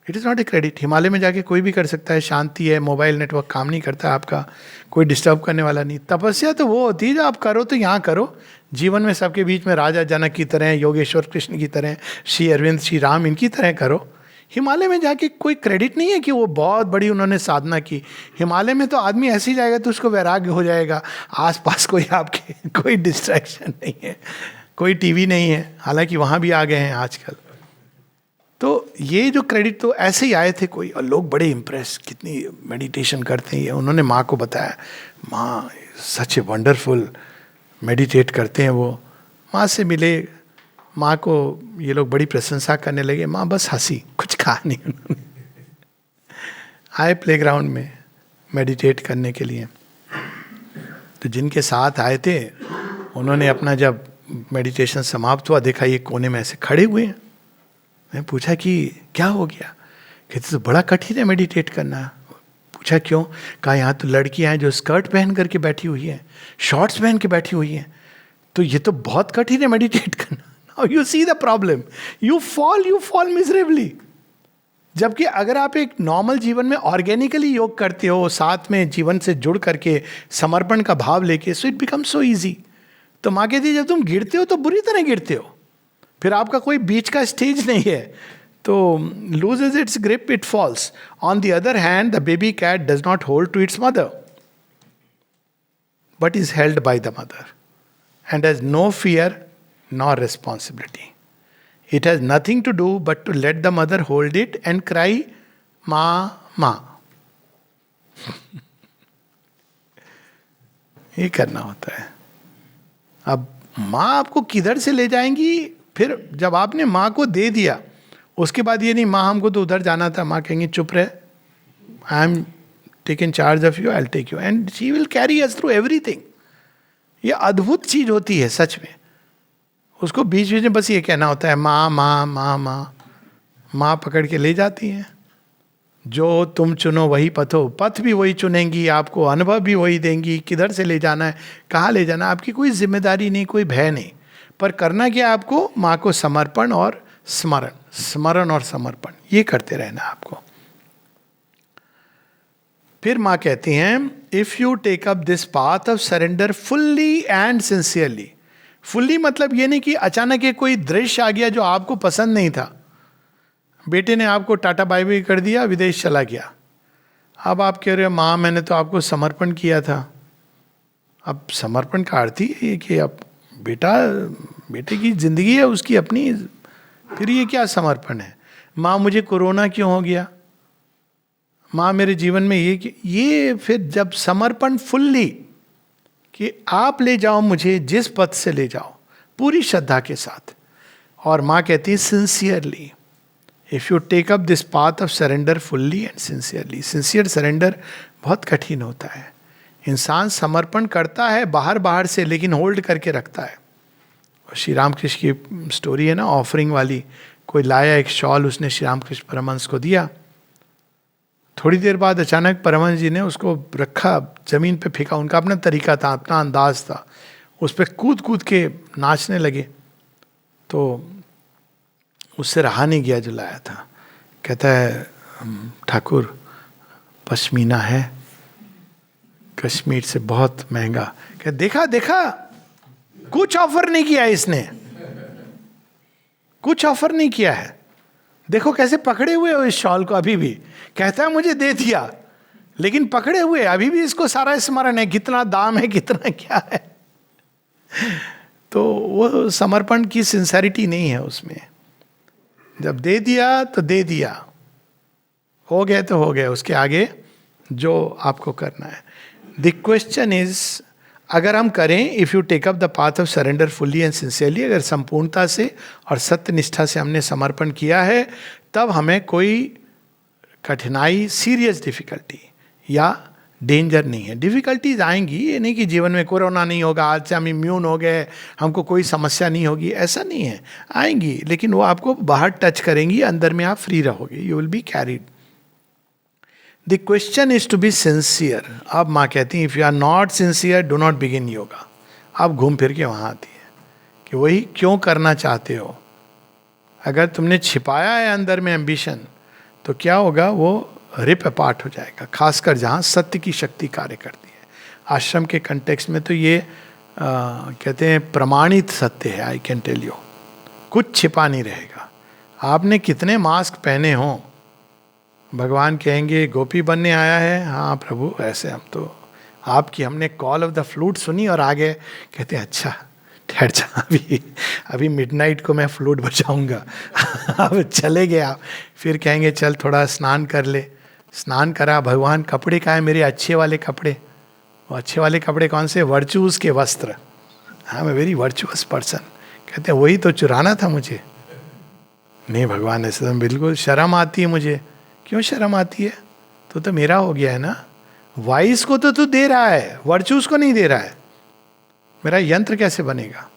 it is not a credit. Himalaya में जाके कोई भी कर सकता है, शांति है, मोबाइल नेटवर्क काम नहीं करता आपका, कोई डिस्टर्ब करने वाला नहीं। तपस्या तो वो होती है जो आप करो तो यहाँ करो, जीवन में सबके बीच में राजा जनक की तरह, योगेश्वर कृष्ण की तरह, श्री अरविंद, श्री राम, इनकी तरह करो। हिमालय में जाके कोई क्रेडिट नहीं है कि वो बहुत बड़ी उन्होंने साधना की। हिमालय में तो आदमी ऐसे ही जाएगा तो उसको वैराग्य हो जाएगा, आसपास कोई आपके कोई डिस्ट्रैक्शन नहीं है, कोई टीवी नहीं है, हालांकि वहाँ भी आ गए हैं आजकल। तो ये जो क्रेडिट तो ऐसे ही आए थे कोई, और लोग बड़े इम्प्रेस, कितनी मेडिटेशन करते हैं। उन्होंने माँ को बताया, माँ सच ए वंडरफुल मेडिटेट करते हैं वो। माँ से मिले, माँ को ये लोग बड़ी प्रशंसा करने लगे, माँ बस हंसी, कुछ कहा नहीं उन्होंने। आए प्लेग्राउंड में मेडिटेट करने के लिए। तो जिनके साथ आए थे उन्होंने अपना जब मेडिटेशन समाप्त हुआ, देखा ये कोने में ऐसे खड़े हुए हैं। मैं पूछा कि क्या हो गया? कहते तो बड़ा कठिन है मेडिटेट करना। पूछा क्यों? कहा यहाँ तो लड़कियाँ हैं जो स्कर्ट पहन करके बैठी हुई हैं, शॉर्ट्स पहन के बैठी हुई हैं, तो ये तो बहुत कठिन है मेडिटेट करना। Now you see the problem. You fall miserably. जबकि अगर आप एक नॉर्मल जीवन में ऑर्गेनिकली योग करते हो, साथ में जीवन से जुड़ करके समर्पण का भाव लेके, so it become so easy. तो माँ कहती है जब तुम गिरते हो तो बुरी तरह गिरते हो, फिर आपका कोई बीच का स्टेज नहीं है, तो loses its grip, it falls. On the other hand, the baby cat does not hold to its mother, but is held by the mother, and has no fear nor responsibility. It has nothing to do but to let the mother hold it and cry, "Ma, ma." ये करना होता है। अब माँ आपको किधर से ले जाएंगी? फिर जब आपने माँ को दे दिया, उसके बाद ये नहीं माँ हमको तो उधर जाना था, माँ कहेंगी चुप रहे, I am taking charge of you, I will take you, and she will carry us through everything. ये अद्भुत चीज होती है सच में। उसको बीच बीच में बस ये कहना होता है माँ माँ माँ माँ। माँ पकड़ के ले जाती है, जो तुम चुनो वही पथो, पथ भी वही चुनेंगी, आपको अनुभव भी वही देंगी, किधर से ले जाना है, कहाँ ले जाना है, आपकी कोई जिम्मेदारी नहीं, कोई भय नहीं। पर करना क्या आपको? माँ को समर्पण और स्मरण, स्मरण और समर्पण, ये करते रहना आपको। फिर माँ कहती हैं, if you take up this path of surrender fully and sincerely. Fully मतलब ये नहीं कि अचानक ये कोई दृश्य आ गया जो आपको पसंद नहीं था, बेटे ने आपको टाटा बाय बाय कर दिया, विदेश चला गया, अब आप कह रहे हो माँ मैंने तो आपको समर्पण किया था। अब समर्पण का अर्थ ही है कि अब बेटे की जिंदगी है, उसकी अपनी, फिर ये क्या समर्पण है? माँ मुझे कोरोना क्यों हो गया, माँ मेरे जीवन में ये फिर जब समर्पण फुल्ली कि आप ले जाओ मुझे जिस पथ से ले जाओ, पूरी श्रद्धा के साथ। और माँ कहती है sincerely, if you take up this path of surrender fully and sincerely. Sincere surrender बहुत कठिन होता है। इंसान समर्पण करता है बाहर बाहर से, लेकिन होल्ड करके रखता है। और श्री रामकृष्ण की स्टोरी है ना, ऑफरिंग वाली, कोई लाया एक शॉल, उसने श्री रामकृष्ण परमहंस को दिया, थोड़ी देर बाद अचानक परमहंस जी ने उसको रखा, जमीन पे फेंका, उनका अपना तरीका था, अपना अंदाज था, उस पर कूद कूद के नाचने लगे। तो उससे रहा नहीं गया जो लाया था, कहता है ठाकुर पश्मीना है, कश्मीर से बहुत महंगा। कहता देखा देखा, कुछ ऑफर नहीं किया इसने, कुछ ऑफर नहीं किया है, देखो कैसे पकड़े हुए हो इस शॉल को अभी भी। कहता है मुझे दे दिया, लेकिन पकड़े हुए अभी भी, इसको सारा स्मरण है कितना दाम है, कितना क्या है। तो वो समर्पण की सिंसेरिटी नहीं है उसमें। जब दे दिया तो दे दिया, हो गए तो हो गए, उसके आगे जो आपको करना है। द क्वेश्चन इज, अगर हम करें, if you take up the path of surrender fully and sincerely, अगर संपूर्णता से और सत्य निष्ठा से हमने समर्पण किया है, तब हमें कोई कठिनाई, सीरियस डिफिकल्टी या डेंजर नहीं है। डिफिकल्टीज आएंगी, ये नहीं कि जीवन में कोरोना नहीं होगा, आज से हम इम्यून हो गए, हमको कोई समस्या नहीं होगी, ऐसा नहीं है। आएंगी, लेकिन वो आपको बाहर टच करेंगी, अंदर में आप फ्री रहोगे, you will be carried. The question is to be sincere. अब माँ कहती हैं, if you are not sincere do not begin yoga. अब घूम फिर के वहाँ आती है कि वही क्यों करना चाहते हो। अगर तुमने छिपाया है अंदर में एम्बिशन, तो क्या होगा, वो रिप अपार्ट हो जाएगा, खासकर जहाँ सत्य की शक्ति कार्य करती है। आश्रम के कंटेक्स्ट में तो ये कहते हैं प्रमाणित सत्य है, आई कैन टेल यू, कुछ छिपा नहीं रहेगा। आपने कितने मास्क पहने हों, भगवान कहेंगे गोपी बनने आया है, हाँ प्रभु ऐसे हम तो, आपकी हमने कॉल ऑफ द फ्लूट सुनी और आगे कहते हैं अच्छा ठहर जा, अभी मिडनाइट को मैं फ्लूट बजाऊंगा। अब चले गए आप, फिर कहेंगे चल थोड़ा स्नान कर ले, स्नान करा, भगवान कपड़े कहाँ हैं मेरे अच्छे वाले कपड़े, वो अच्छे वाले कपड़े कौन से, वर्चूस के वस्त्र, हाँ मैं वेरी वर्चुअस पर्सन। कहते हैं वही तो चुराना था मुझे। नहीं भगवान ऐसे तो बिल्कुल शर्म आती है मुझे। क्यों शर्म आती है, तो मेरा हो गया है ना। वाइस को तो तू दे रहा है, वर्चूस को नहीं दे रहा है, मेरा यंत्र कैसे बनेगा।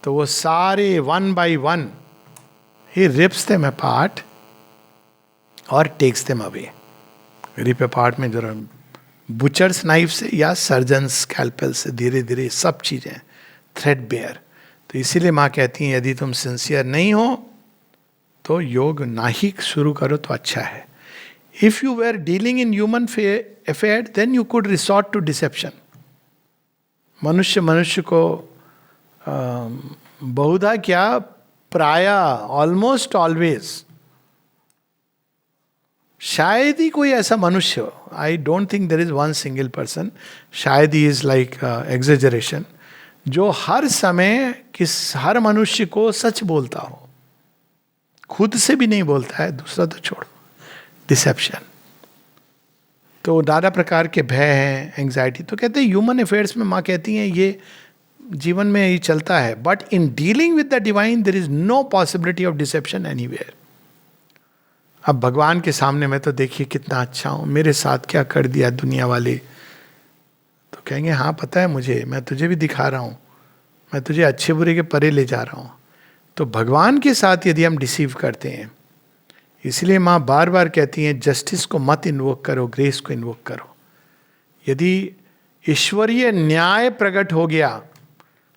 तो वो सारे one by one he rips them apart और takes them away. Rip apart में जो बुचर्स नाइफ से या सर्जन स्कैल्पेल से धीरे धीरे सब चीजें थ्रेड बेयर। तो इसीलिए माँ कहती हैं यदि तुम सिंसियर नहीं हो तो योग ना ही शुरू करो तो अच्छा है। If you were dealing in human affair then you could resort to deception. मनुष्य को बहुधा क्या, प्राय ऑलमोस्ट ऑलवेज, शायद ही कोई ऐसा मनुष्य हो, I don't think there is one single person, शायद ही इज लाइक एग्जेजरेशन, जो हर समय हर मनुष्य को सच बोलता हो, खुद से भी नहीं बोलता है, दूसरा तो छोड़ो, डिसेप्शन। तो नाना प्रकार के भय हैं, एंग्जाइटी। तो कहते हैं ह्यूमन अफेयर्स में माँ कहती हैं ये जीवन में ये चलता है, but in dealing with the divine there is no possibility of deception anywhere. अब भगवान के सामने मैं तो देखिए कितना अच्छा हूँ, मेरे साथ क्या कर दिया दुनिया वाले, तो तो कहेंगे हाँ पता है मुझे, मैं तुझे भी दिखा रहा हूँ, मैं तुझे अच्छे बुरे के परे ले जा रहा हूँ। तो भगवान के साथ यदि हम डिसीव करते हैं, इसलिए माँ बार बार कहती हैं जस्टिस को मत इन्वोक करो, ग्रेस को इन्वोक करो। यदि ईश्वरीय न्याय प्रकट हो गया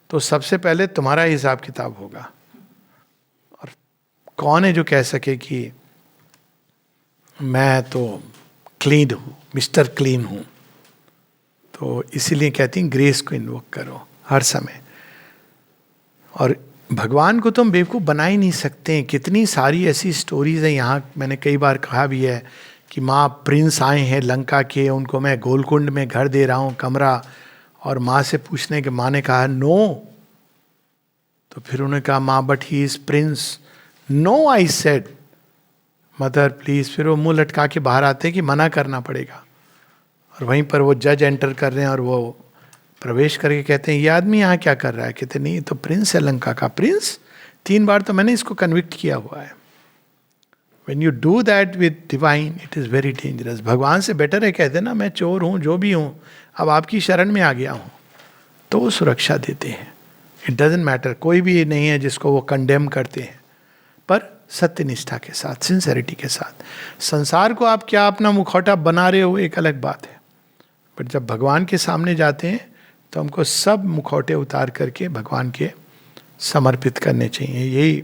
तो सबसे पहले तुम्हारा हिसाब किताब होगा। और कौन है जो कह सके कि मैं तो क्लीन हूँ, मिस्टर क्लीन हूँ? तो इसीलिए कहती हैं ग्रेस को इन्वोक करो हर समय। और भगवान को तो हम बेवकूफ़ बना ही नहीं सकते हैं। कितनी सारी ऐसी स्टोरीज हैं यहाँ, मैंने कई बार कहा भी है कि माँ प्रिंस आए हैं लंका के, उनको मैं गोलकुंड में घर दे रहा हूँ, कमरा, और माँ से पूछने के माँ ने कहा नो, तो फिर उन्होंने कहा माँ but he is prince, no I said mother please. फिर वो मुंह लटका के बाहर आते हैं कि मना करना पड़ेगा, और वहीं पर वो जज एंटर कर रहे हैं और वो प्रवेश करके कहते हैं ये आदमी यहाँ क्या कर रहा है? कहते नहीं तो प्रिंस है लंका का। प्रिंस? 3 बार तो मैंने इसको कन्विक्ट किया हुआ है। When you do that with divine, it is very dangerous. भगवान से बेटर है कहते ना मैं चोर हूँ, जो भी हूँ, अब आपकी शरण में आ गया हूँ, तो वो सुरक्षा देते हैं। इट डजेंट मैटर, कोई भी नहीं है जिसको वो कंडेम करते हैं, पर सत्य निष्ठा के साथ, सिंसेरिटी के साथ। संसार को आप क्या अपना मुखौटा बना रहे हो एक अलग बात है, बट जब भगवान के सामने जाते हैं तो हमको सब मुखौटे उतार करके भगवान के समर्पित करने चाहिए। यही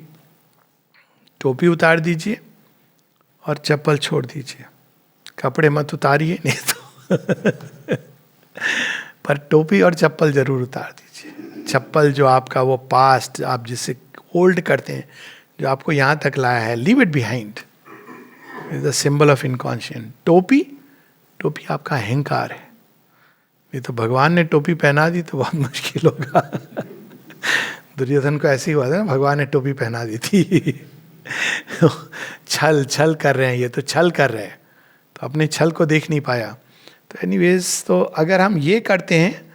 टोपी उतार दीजिए और चप्पल छोड़ दीजिए, कपड़े मत उतारिए नहीं तो पर टोपी और चप्पल जरूर उतार दीजिए। चप्पल जो आपका वो पास्ट, आप जिससे होल्ड करते हैं, जो आपको यहाँ तक लाया है, leave it behind, is the symbol of inconscient. टोपी आपका अहंकार है। नहीं तो भगवान ने टोपी पहना दी तो बहुत मुश्किल होगा। दुर्योधन को ऐसे ही हुआ था ना, भगवान ने टोपी पहना दी थी। छल कर रहे हैं, ये तो छल कर रहे हैं, तो अपने छल को देख नहीं पाया। तो एनीवेज, तो अगर हम ये करते हैं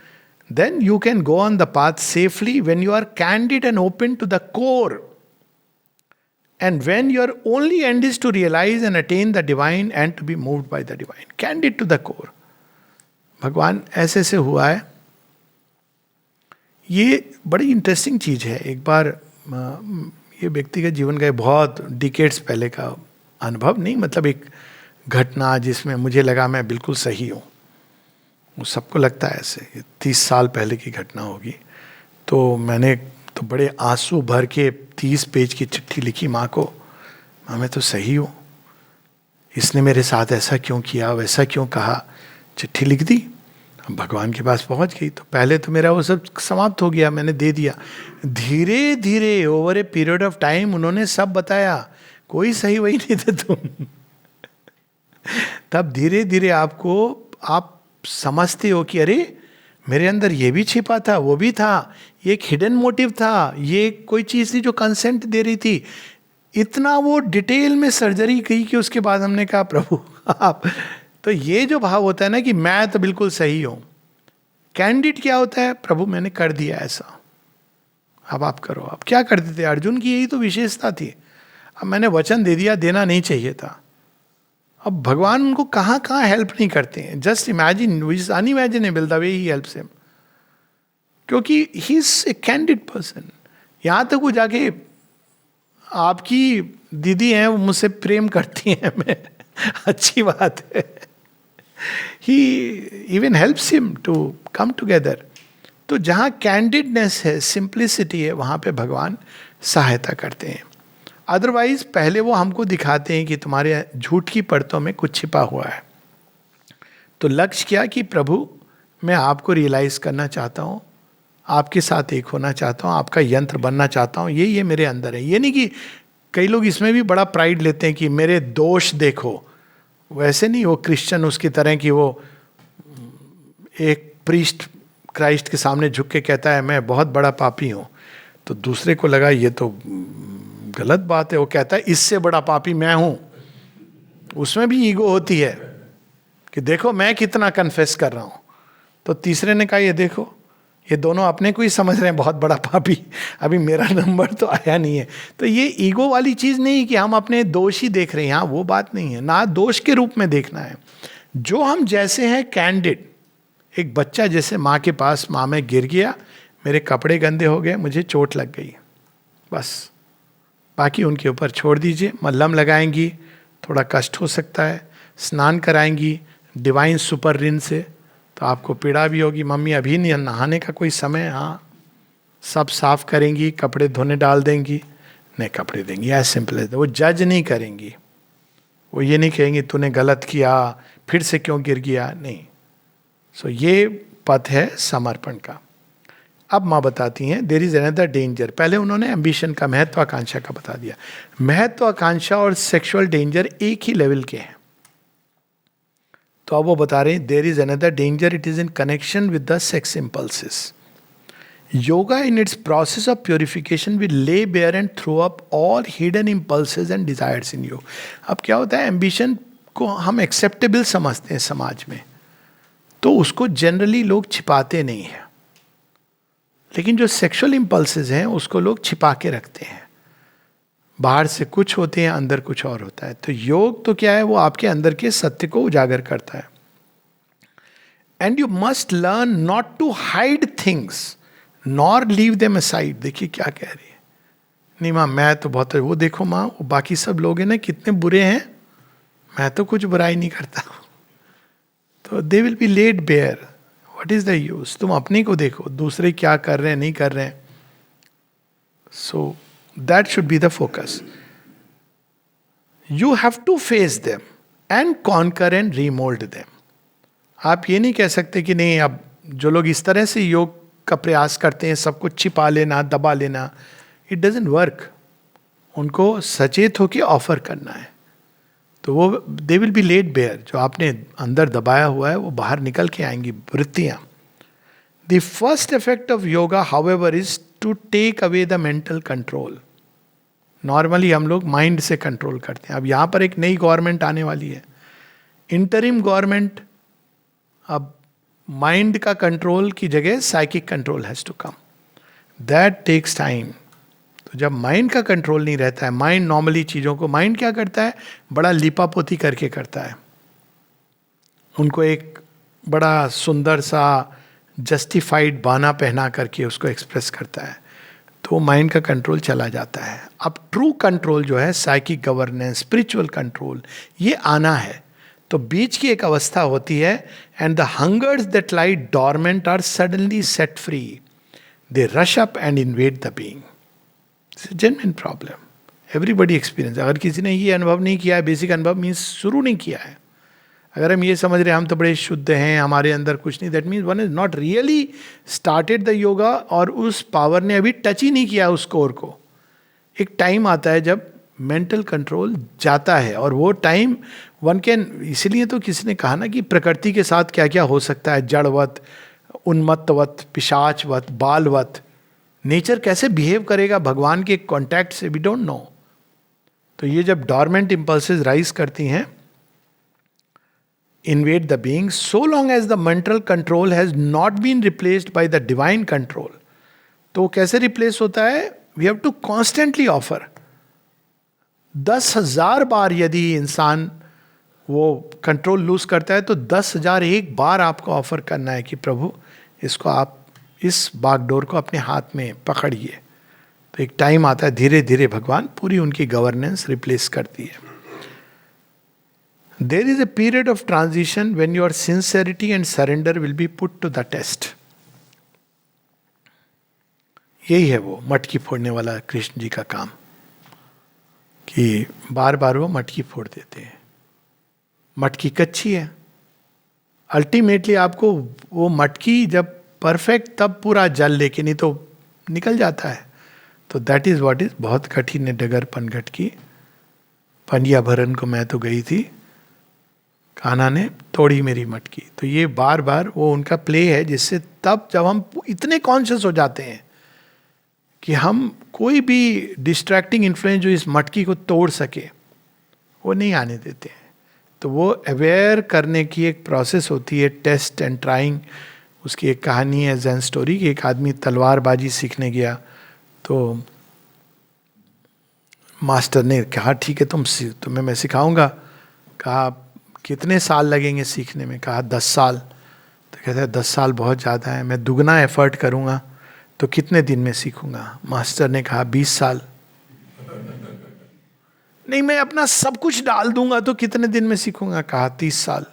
then you can go on the path safely when you are candid and open to the core, and when your only end is to realise and attain the divine and to be moved by the divine, candid to the core. भगवान ऐसे से हुआ है। ये बड़ी इंटरेस्टिंग चीज है। एक बार ये व्यक्तिगत जीवन का बहुत डिकेड्स पहले का अनुभव, नहीं मतलब एक घटना जिसमें मुझे लगा मैं बिल्कुल सही हूँ। वो सबको लगता है ऐसे, 30 साल पहले की घटना होगी। तो मैंने तो बड़े आंसू भर के 30 पेज की चिट्ठी लिखी माँ को, माँ मैं तो सही हूँ, इसने मेरे साथ ऐसा क्यों किया, वैसा क्यों कहा। चिट्ठी लिख दी, भगवान के पास पहुंच गई। तो पहले तो मेरा वो सब समाप्त हो गया, मैंने दे दिया। धीरे धीरे over a period of time उन्होंने सब बताया, कोई सही वही नहीं थे तुम। तब धीरे धीरे आप समझते हो कि अरे मेरे अंदर ये भी छिपा था, वो भी था, ये एक हिडन मोटिव था, ये कोई चीज़ थी जो कंसेंट दे रही थी। इतना वो डिटेल में सर्जरी की कि उसके बाद हमने कहा प्रभु आप। तो ये जो भाव होता है ना कि मैं तो बिल्कुल सही हूं, कैंडिड क्या होता है, प्रभु मैंने कर दिया ऐसा, अब आप करो। अब क्या करते थे अर्जुन की, यही तो विशेषता थी। अब मैंने वचन दे दिया, देना नहीं चाहिए था। अब भगवान उनको कहाँ कहाँ हेल्प नहीं करते हैं। Just imagine, which is unimaginable the way he helps him, क्योंकि he is a candid person. यहाँ तक वो जाके आपकी दीदी हैं, वो मुझसे प्रेम करती हैं, मैं अच्छी बात है। He even helps him to come together. तो जहाँ कैंडिडनेस है, सिंप्लिसिटी है, वहाँ पे भगवान सहायता करते हैं। अदरवाइज पहले वो हमको दिखाते हैं कि तुम्हारे झूठ की परतों में कुछ छिपा हुआ है। तो लक्ष्य क्या कि प्रभु मैं आपको रियलाइज करना चाहता हूँ, आपके साथ एक होना चाहता हूँ, आपका यंत्र बनना चाहता हूँ, ये मेरे अंदर है। ये नहीं कि कई लोग इसमें भी बड़ा प्राइड लेते हैं कि मेरे दोष देखो, वैसे नहीं। वो क्रिश्चियन उसकी तरह की, वो एक प्रीस्ट क्राइस्ट के सामने झुक के कहता है मैं बहुत बड़ा पापी हूँ, तो दूसरे को लगा ये तो गलत बात है। वो कहता है इससे बड़ा पापी मैं हूँ। उसमें भी ईगो होती है कि देखो मैं कितना कन्फेस कर रहा हूँ। तो तीसरे ने कहा ये देखो, ये दोनों अपने को ही समझ रहे हैं बहुत बड़ा पापी, अभी मेरा नंबर तो आया नहीं है। तो ये ईगो वाली चीज़ नहीं कि हम अपने दोष ही देख रहे हैं, यहाँ वो बात नहीं है। ना दोष के रूप में देखना है, जो हम जैसे हैं कैंडिड, एक बच्चा जैसे माँ के पास, माँ मैं गिर गया, मेरे कपड़े गंदे हो गए, मुझे चोट लग गई, बस बाकी उनके ऊपर छोड़ दीजिए। मल्हम लगाएंगी, थोड़ा कष्ट हो सकता है, स्नान कराएंगी डिवाइन सुपर रिन से, तो आपको पीड़ा भी होगी, मम्मी अभी नहीं नहाने का कोई समय, हाँ सब साफ करेंगी, कपड़े धोने डाल देंगी, नहीं कपड़े देंगी, एज सिंपल एज। वो जज नहीं करेंगी, वो ये नहीं कहेंगे तूने गलत किया, फिर से क्यों गिर गया, नहीं। सो ये पथ है समर्पण का। अब माँ बताती हैं देयर इज अनदर डेंजर। पहले उन्होंने एम्बिशन का, महत्वाकांक्षा का बता दिया। महत्वाकांक्षा और सेक्सुअल डेंजर एक ही लेवल के हैं। तो अब वो बता रहे हैं there is another danger, it is in connection with the sex impulses. Yoga in its process of purification will lay bare and throw up all hidden impulses and desires in you. अब क्या होता है, एम्बिशन को हम एक्सेप्टेबल समझते हैं समाज में, तो उसको जनरली लोग छिपाते नहीं हैं, लेकिन जो सेक्सुअल इम्पल्सेस हैं उसको लोग छिपा के रखते हैं। बाहर से कुछ होते हैं, अंदर कुछ और होता है। तो योग तो क्या है, वो आपके अंदर के सत्य को उजागर करता है। And you must learn not to hide things nor leave them aside. देखिए क्या कह रही है, नहीं माँ मैं तो बहुत, वो देखो माँ वो बाकी सब लोग हैं ना कितने बुरे हैं, मैं तो कुछ बुराई नहीं करता। तो they will be laid bare, what is the use, तुम अपने को देखो, दूसरे क्या कर रहे हैं नहीं कर रहे हैं। So that should be the focus. You have to face them and conquer and remould them. आप ये नहीं कह सकते कि नहीं, अब जो लोग इस तरह से योग का प्रयास करते हैं, सब कुछ छिपा लेना, दबा लेना, इट डजंट वर्क। उनको सचेत होकर ऑफर करना है, तो वो they will be laid bare. जो आपने अंदर दबाया हुआ है वो बाहर निकल के आएंगी वृत्तियां। The first effect of yoga however is to take away the mental control. Normally हम लोग माइंड से कंट्रोल करते हैं। अब यहां पर एक नई गवर्नमेंट आने वाली है, इंटरिम गवर्नमेंट। अब माइंड का कंट्रोल की जगह psychic control has to come, that takes time. तो जब माइंड का कंट्रोल नहीं रहता है, माइंड नॉर्मली चीजों को, माइंड क्या करता है, बड़ा लिपापोती करके करता है, उनको एक बड़ा सुंदर सा जस्टिफाइड बाना पहना करके उसको एक्सप्रेस करता है, तो माइंड का कंट्रोल चला जाता है। अब ट्रू कंट्रोल जो है, साइकिक गवर्नेंस, स्पिरिचुअल कंट्रोल, ये आना है। तो बीच की एक अवस्था होती है, and the hungers that lie dormant are suddenly set free, they rush up and invade the being. It's a genuine problem, everybody experience. अगर किसी ने ये अनुभव नहीं किया है, बेसिक अनुभव मीन्स शुरू नहीं किया है, अगर हम ये समझ रहे हैं हम तो बड़े शुद्ध हैं, हमारे अंदर कुछ नहीं, that means one is not really started the yoga, और उस पावर ने अभी टच ही नहीं किया उस कोर को। एक टाइम आता है जब मेंटल कंट्रोल जाता है, और वो टाइम वन कैन, इसीलिए तो किसी ने कहा ना कि प्रकृति के साथ क्या क्या हो सकता है, जड़वत, उन्मत्तवत, पिशाचवत, बालवत, नेचर कैसे बिहेव करेगा भगवान के कॉन्टैक्ट से, वी डोंट नो। तो ये जब डॉर्मेंट इंपल्सेस राइज करती हैं, invade the being, so long as the mental control has not been replaced by the divine control. तो वो कैसे रिप्लेस होता है, we have to constantly offer। 10,000 बार यदि इंसान वो कंट्रोल लूज करता है, तो 10,001 बार आपको ऑफर करना है कि प्रभु इसको आप, इस बागडोर को अपने हाथ में पकड़िए। तो एक टाइम आता है, धीरे धीरे भगवान पूरी उनकी गवर्नेंस रिप्लेस करती है। There is a period of transition when your sincerity and surrender will be put to the test. यही है वो मटकी फोड़ने वाला कृष्ण जी का काम, कि बार बार वो मटकी फोड़ देते हैं। मटकी कच्ची है, अल्टीमेटली आपको वो मटकी जब परफेक्ट, तब पूरा जल लेके, नहीं तो निकल जाता है। तो दैट इज व्हाट इज, बहुत कठिन है डगर पनघट की। पंडिया भरन को मैं तो गई थी, कान्हा ने तोड़ी मेरी मटकी। तो ये बार बार वो उनका प्ले है, जिससे तब जब हम इतने कॉन्शियस हो जाते हैं कि हम कोई भी डिस्ट्रैक्टिंग इन्फ्लुएंस जो इस मटकी को तोड़ सके, वो नहीं आने देते हैं। तो वो अवेयर करने की एक प्रोसेस होती है, टेस्ट एंड ट्राइंग। उसकी एक कहानी है, ज़ेन स्टोरी, कि एक आदमी तलवारबाजी सीखने गया, तो मास्टर ने कहा ठीक है तुम्हें मैं सिखाऊंगा। कहा कितने साल लगेंगे सीखने में? कहा 10 साल। तो कहता है 10 साल बहुत ज़्यादा है, मैं दुगना एफर्ट करूँगा तो कितने दिन में सीखूंगा? मास्टर ने कहा 20 साल। नहीं, मैं अपना सब कुछ डाल दूंगा तो कितने दिन में सीखूंगा? कहा 30 साल।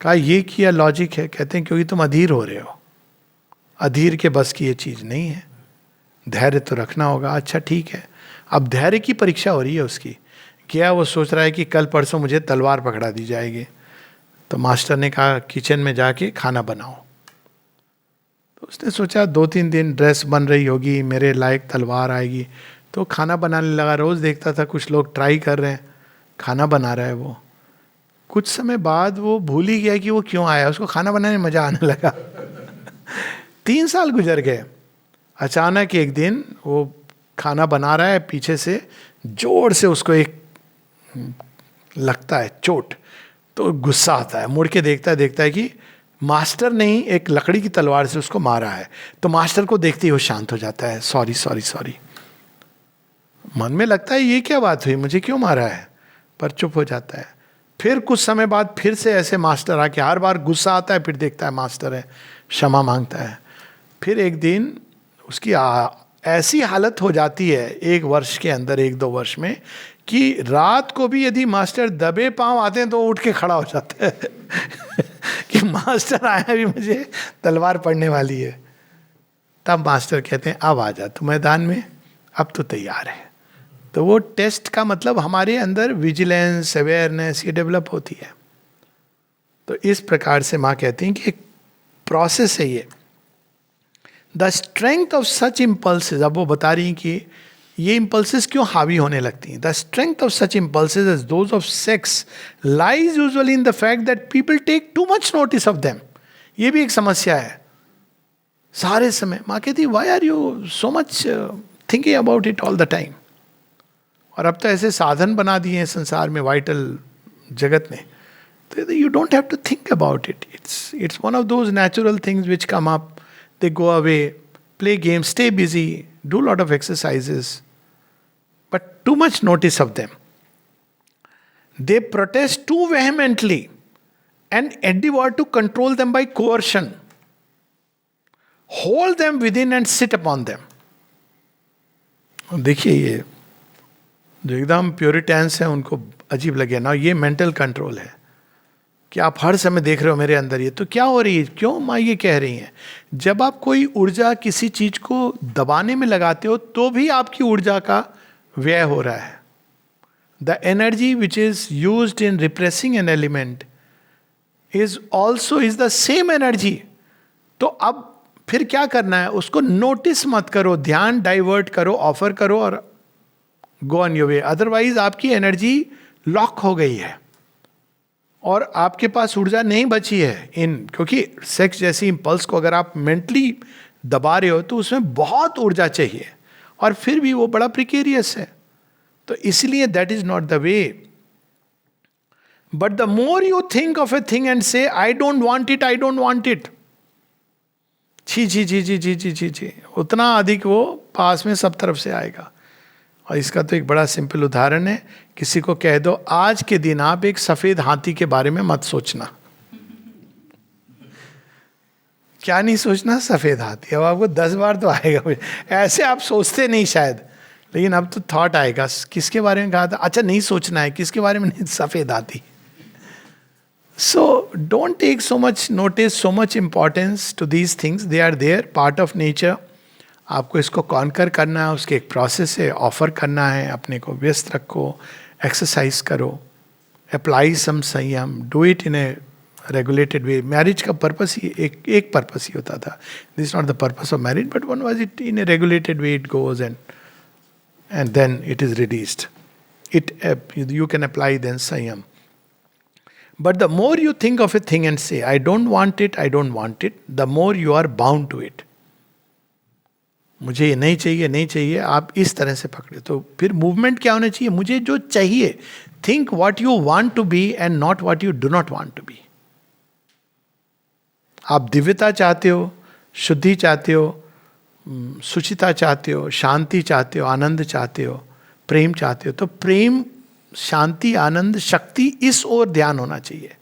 कहा ये क्या लॉजिक है? कहते हैं क्योंकि तुम अधीर हो रहे हो, अधीर के बस की ये चीज नहीं है, धैर्य तो रखना होगा। अच्छा ठीक है, अब धैर्य की परीक्षा हो रही है उसकी। क्या वो सोच रहा है कि कल परसों मुझे तलवार पकड़ा दी जाएगी, तो मास्टर ने कहा किचन में जाके खाना बनाओ। तो उसने सोचा 2-3 दिन ड्रेस बन रही होगी, मेरे लायक तलवार आएगी, तो खाना बनाने लगा। रोज देखता था कुछ लोग ट्राई कर रहे हैं, खाना बना रहा है वो। कुछ समय बाद वो भूल ही गया कि वो क्यों आया, उसको खाना बनाने में मजा आने लगा। 3 साल गुजर गए। अचानक एक दिन वो खाना बना रहा है, पीछे से जोर से उसको एक लगता है चोट, तो गुस्सा आता है। मुड़ के देखता है कि मास्टर ने ही एक लकड़ी की तलवार से उसको मारा है। तो मास्टर को देखते ही वो शांत हो जाता है, सॉरी सॉरी सॉरी। मन में लगता है ये क्या बात हुई, मुझे क्यों मारा है, पर चुप हो जाता है। फिर कुछ समय बाद फिर से ऐसे मास्टर आके, हर बार गुस्सा आता है, फिर देखता है मास्टर है, क्षमा मांगता है। फिर एक दिन उसकी ऐसी हालत हो जाती है 1 वर्ष के अंदर, 1-2 वर्ष में, कि रात को भी यदि मास्टर दबे पांव आते हैं तो उठ के खड़ा हो जाता है कि मास्टर आया भी, मुझे तलवार पड़ने वाली है। तब मास्टर कहते हैं अब आ जा तू मैदान में, अब तो तैयार है। तो वो टेस्ट का मतलब हमारे अंदर विजिलेंस, अवेयरनेस ये डेवलप होती है। तो इस प्रकार से माँ कहती हैं कि एक प्रोसेस है ये। The strength of such impulses, अब वो बता रही हैं कि ये इम्पल्सेस क्यों हावी होने लगती हैं। The strength of such impulses as those of sex lies usually in the fact that people take too much notice of them. ये भी एक समस्या है सारे समय। माँ कहती why are you so much thinking about it all the time. और अब तो ऐसे साधन बना दिए हैं संसार में, वाइटल जगत ने, तो you don't have to think about it. It's one of those natural things which come up, they go away, play game, stay busy, do lot of exercises, but too much notice of them. They protest too vehemently and endeavor to control them by coercion. Hold them within and sit upon them. देखिए ये जो एकदम प्योरिटैंस हैं उनको अजीब लगे ना, ये मेंटल कंट्रोल है कि आप हर समय देख रहे हो मेरे अंदर ये तो क्या हो रही है, क्यों माँ ये कह रही हैं। जब आप कोई ऊर्जा किसी चीज को दबाने में लगाते हो तो भी आपकी ऊर्जा का व्यय हो रहा है। The energy which is used in repressing an element is also is the same energy. तो अब फिर क्या करना है, उसको नोटिस मत करो, ध्यान डाइवर्ट करो, ऑफर करो और go on your way. Otherwise आपकी एनर्जी लॉक हो गई है और आपके पास ऊर्जा नहीं बची है इन, क्योंकि सेक्स जैसी इंपल्स को अगर आप मेंटली दबा रहे हो तो उसमें बहुत ऊर्जा चाहिए और फिर भी वो बड़ा प्रिकेरियस है। तो इसलिए that is not the way. But the more you think of a thing and say, I don't want it, I don't want it, छी छी छी छी छी छी छी छी, उतना अधिक वो पास में सब तरफ से आएगा। और इसका तो एक बड़ा सिंपल उदाहरण है, किसी को कह दो आज के दिन आप एक सफेद हाथी के बारे में मत सोचना। क्या नहीं सोचना? सफेद हाथी। अब आपको 10 बार तो आएगा, ऐसे आप सोचते नहीं शायद, लेकिन अब तो थॉट आएगा। किसके बारे में कहा था? अच्छा नहीं सोचना है, किसके बारे में नहीं? सफेद हाथी। So don't take so much notice, so much importance to these things. They are there, part of nature. आपको इसको कॉन्कर करना है, उसके एक प्रोसेस है, ऑफर करना है, अपने को व्यस्त रखो, एक्सरसाइज करो, अप्लाई सम संयम, do it in a regulated way. Marriage का पर्पस ही एक पर्पस ही होता था। This is not the purpose of marriage, but one was it in a regulated way, it goes and then it is released. You can apply then संयम। But the more you think of a thing and say, I don't want it, I don't want it, the more you are bound to it. मुझे ये नहीं चाहिए, नहीं चाहिए, आप इस तरह से पकड़े। तो फिर मूवमेंट क्या होना चाहिए? मुझे जो चाहिए, think what you want to be and not what you do not want to be. आप दिव्यता चाहते हो, शुद्धि चाहते हो, सुचिता चाहते हो, शांति चाहते हो, आनंद चाहते हो, प्रेम चाहते हो, तो प्रेम, शांति, आनंद, शक्ति, इस ओर ध्यान होना चाहिए।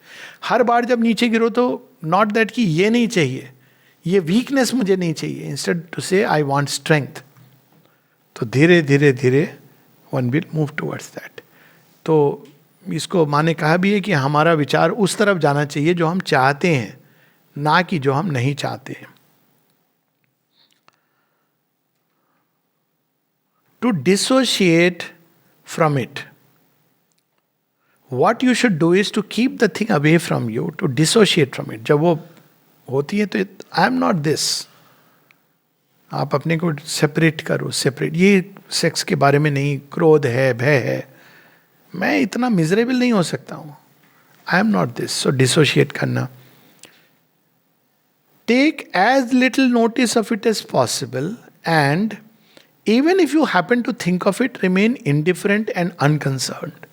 हर बार जब नीचे गिरो तो नॉट दैट कि ये नहीं चाहिए, ये वीकनेस मुझे नहीं चाहिए, इंस्टेड टू से आई वांट स्ट्रेंथ. तो धीरे धीरे धीरे one will move towards that. तो इसको माँ ने कहा भी है कि हमारा विचार उस तरफ जाना चाहिए जो हम चाहते हैं, ना कि जो हम नहीं चाहते हैं. To dissociate from it, what you should do is to keep the thing away from you, to dissociate from it. जब वो होती है तो आई एम नॉट दिस, आप अपने को सेपरेट करो. सेपरेट, ये सेक्स के बारे में नहीं, क्रोध है, भय है, मैं इतना मिजरेबल नहीं हो सकता हूं, I am not this. So dissociate करना. Take as little notice of it as possible, and even if you happen to think of it, remain indifferent and unconcerned.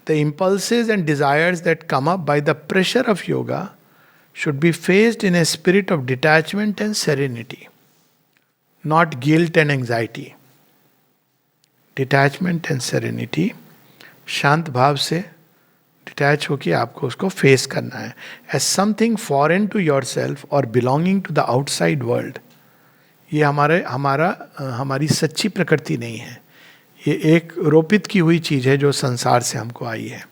The impulses and desires that come up by the pressure of yoga should be faced in a spirit of detachment and serenity, not guilt and anxiety. Detachment and serenity, शांत भाव से डिटैच होकर आपको उसको फेस करना है. As something foreign to yourself or belonging to the outside world. ये हमारी सच्ची प्रकृति नहीं है, ये एक रोपित की हुई चीज है जो संसार से हमको आई है.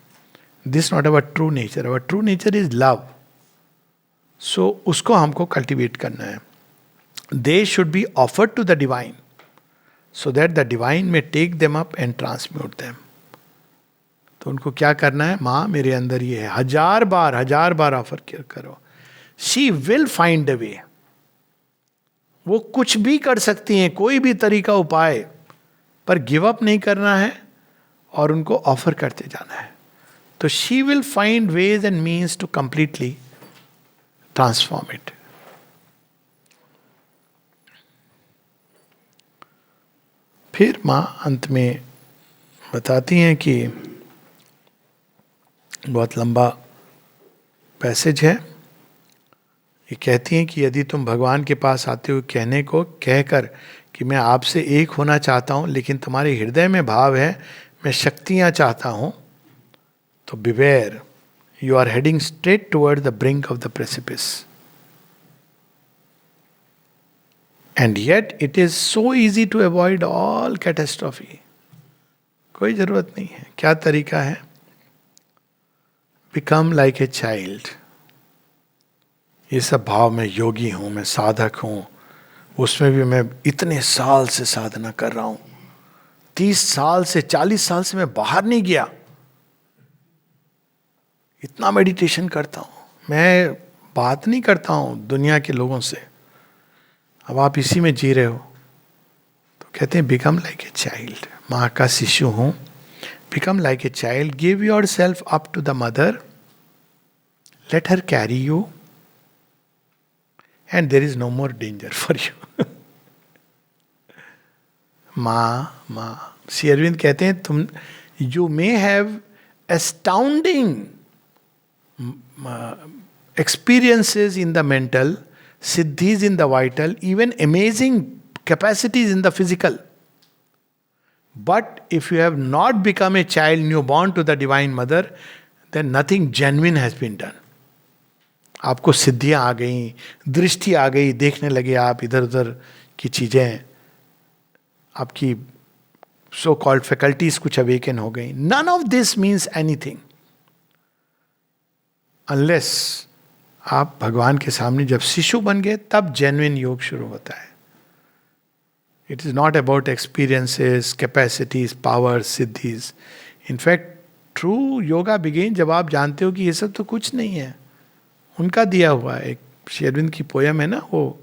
This not our true nature, our true nature is love. So उसको हमको कल्टिवेट करना है. They should be offered to the divine so that the divine may take them up and transmute them. तो उनको क्या करना है, माँ मेरे अंदर ये है, 1000 बार ऑफर करो. शी विल फाइंड अ वे. वो कुछ भी कर सकती हैं, कोई भी तरीका, उपाय, पर गिव अप नहीं करना है और उनको ऑफर करते जाना है. तो she will find ways and means to completely transform it. फिर माँ अंत में बताती हैं कि बहुत लंबा पैसेज है. ये कहती हैं कि यदि तुम भगवान के पास आते हो कहने को कहकर कि मैं आपसे एक होना चाहता हूँ, लेकिन तुम्हारे हृदय में भाव है मैं शक्तियाँ चाहता हूँ, तो beware, you are heading straight toward the brink of the precipice. And yet it is so easy to avoid all catastrophe. कोई जरूरत नहीं है. क्या तरीका है? Become like a child. ये सब भाव, मैं योगी हूं, मैं साधक हूं, उसमें भी मैं इतने साल से साधना कर रहा हूं, 30 साल से 40 साल से मैं बाहर नहीं गया, इतना मेडिटेशन करता हूं, मैं बात नहीं करता हूं दुनिया के लोगों से. अब आप इसी में जी रहे हो. तो कहते हैं बिकम लाइक ए चाइल्ड. माँ का शिशु हूं. Become like a child. Give yourself up to the mother. Let her carry you. And there is no more danger for you. माँ श्री अरविंद कहते हैं तुम, you may have astounding experiences in the mental, siddhis in the vital, even amazing capacities in the physical. But if you have not become a child newborn to the Divine Mother, then nothing genuine has been done. आपको सिद्धियां आ गई, दृष्टि आ गई, देखने लगे आप इधर उधर की चीजें, आपकी सो कॉल्ड फैकल्टीज कुछ अवेकन हो गई. None of this means anything unless आप भगवान के सामने जब शिशु बन गए, तब जेन्युइन योग शुरू होता है. It is not about experiences, capacities, power, siddhis. In fact true yoga begin जब आप जानते हो कि ये सब तो कुछ नहीं है, उनका दिया हुआ है. एक श्री अरविंद की पोयम है ना, वो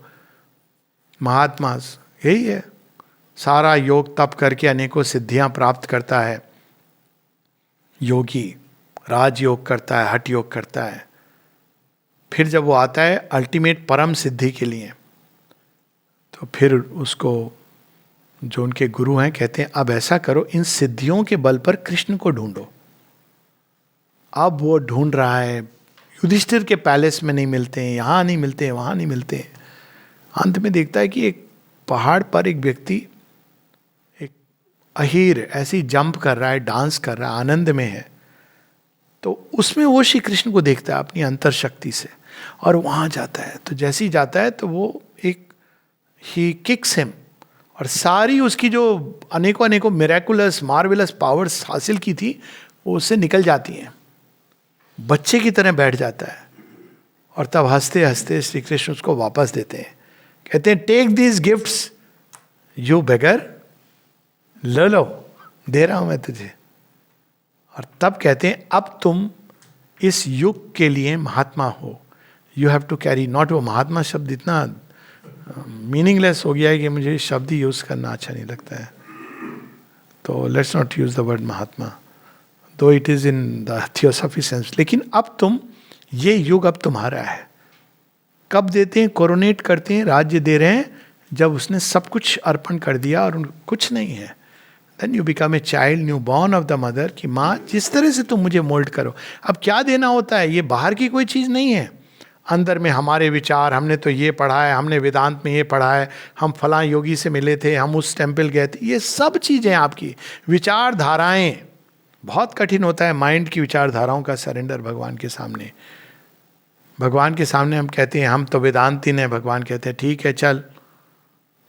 महात्मा, यही है, सारा योग तप करके अनेकों सिद्धियां प्राप्त करता है. योगी राजयोग करता है, हठ योग करता है, फिर जब वो आता है अल्टीमेट परम सिद्धि के लिए, तो फिर उसको जो उनके गुरु हैं कहते हैं अब ऐसा करो, इन सिद्धियों के बल पर कृष्ण को ढूंढो. अब वो ढूंढ रहा है. युधिष्ठिर के पैलेस में नहीं मिलते हैं, यहाँ नहीं मिलते हैं, वहाँ नहीं मिलते हैं. अंत में देखता है कि एक पहाड़ पर एक व्यक्ति, एक अहीर ऐसी जंप कर रहा है, डांस कर रहा है, आनंद में है. तो उसमें वो श्री कृष्ण को देखता है अपनी अंतर शक्ति से. और वहाँ जाता है, तो जैसे ही जाता है तो वो एक ही किक्स हिम, और सारी उसकी जो अनेकों अनेकों मिरेकुलस मार्वेलस पावर्स हासिल की थी वो उससे निकल जाती हैं। बच्चे की तरह बैठ जाता है, और तब हंसते हंसते श्री कृष्ण उसको वापस देते हैं, कहते हैं टेक दीज गिफ्ट्स यू बेगर, ले लो, दे रहा हूं मैं तुझे। और तब कहते हैं अब तुम इस युग के लिए महात्मा हो, you have to carry, not, वो महात्मा शब्द इतना मीनिंगलेस हो गया है कि मुझे शब्द ही यूज करना अच्छा नहीं लगता है, तो let's not use the word mahatma, though it is in the theosophy sense. लेकिन अब तुम, ये युग अब तुम्हारा है। कब देते हैं? कोरोनेट करते हैं, राज्य दे रहे हैं जब उसने सब कुछ अर्पण कर दिया और कुछ नहीं है। Then you become a child new born of the mother, कि माँ जिस तरह से तुम मुझे मोल्ड करो। अब क्या देना होता है? ये बाहर की कोई चीज़ नहीं है, अंदर में हमारे विचार, हमने तो ये पढ़ा है, हमने वेदांत में ये पढ़ा है, हम फलां योगी से मिले थे, हम उस टेम्पल गए थे, ये सब चीज़ें आपकी विचारधाराएं। बहुत कठिन होता है माइंड की विचारधाराओं का सरेंडर भगवान के सामने। भगवान के सामने हम कहते हैं हम तो वेदांती हैं, भगवान कहते हैं ठीक है चल,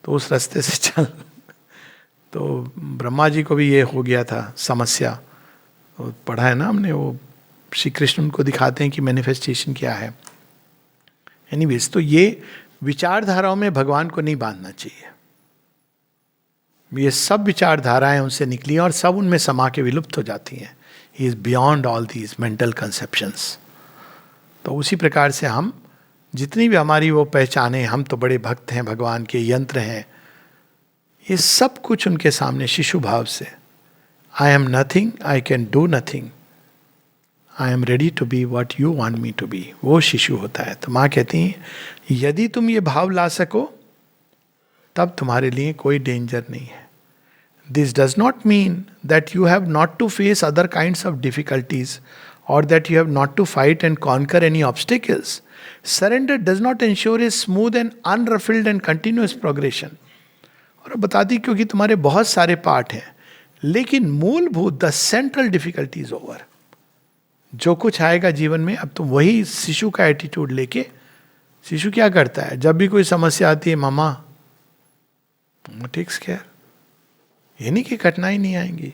तो उस रास्ते से चल। तो ब्रह्मा जी को भी ये हो गया था समस्या, तो पढ़ा है ना हमने, वो श्री कृष्ण उनको दिखाते हैं कि मैनिफेस्टेशन क्या है। एनीवेज, तो ये विचारधाराओं में भगवान को नहीं बांधना चाहिए। ये सब विचारधाराएं उनसे निकली और सब उनमें समा के विलुप्त हो जाती हैं। He is beyond all these mental conceptions. तो उसी प्रकार से हम जितनी भी हमारी वो पहचाने, हम तो बड़े भक्त हैं, भगवान के यंत्र हैं, ये सब कुछ उनके सामने शिशु भाव से, I am nothing, I can do nothing, I am ready to be what you want me to be, वो शिशु होता है। तो माँ कहती हैं यदि तुम ये भाव ला सको तब तुम्हारे लिए कोई डेंजर नहीं है। This does not mean that you have not to face other kinds of difficulties or that you have not to fight and conquer any obstacles. Surrender does not ensure a smooth and unruffled and continuous progression. और बताती क्योंकि तुम्हारे बहुत सारे पार्ट हैं, लेकिन मूलभूत the central difficulty is over. जो कुछ आएगा जीवन में, अब तुम वही शिशु का एटीट्यूड लेके, शिशु क्या करता है जब भी कोई समस्या आती है, मामा टेक्स केयर, ये नहीं कि कठिनाई नहीं आएंगी,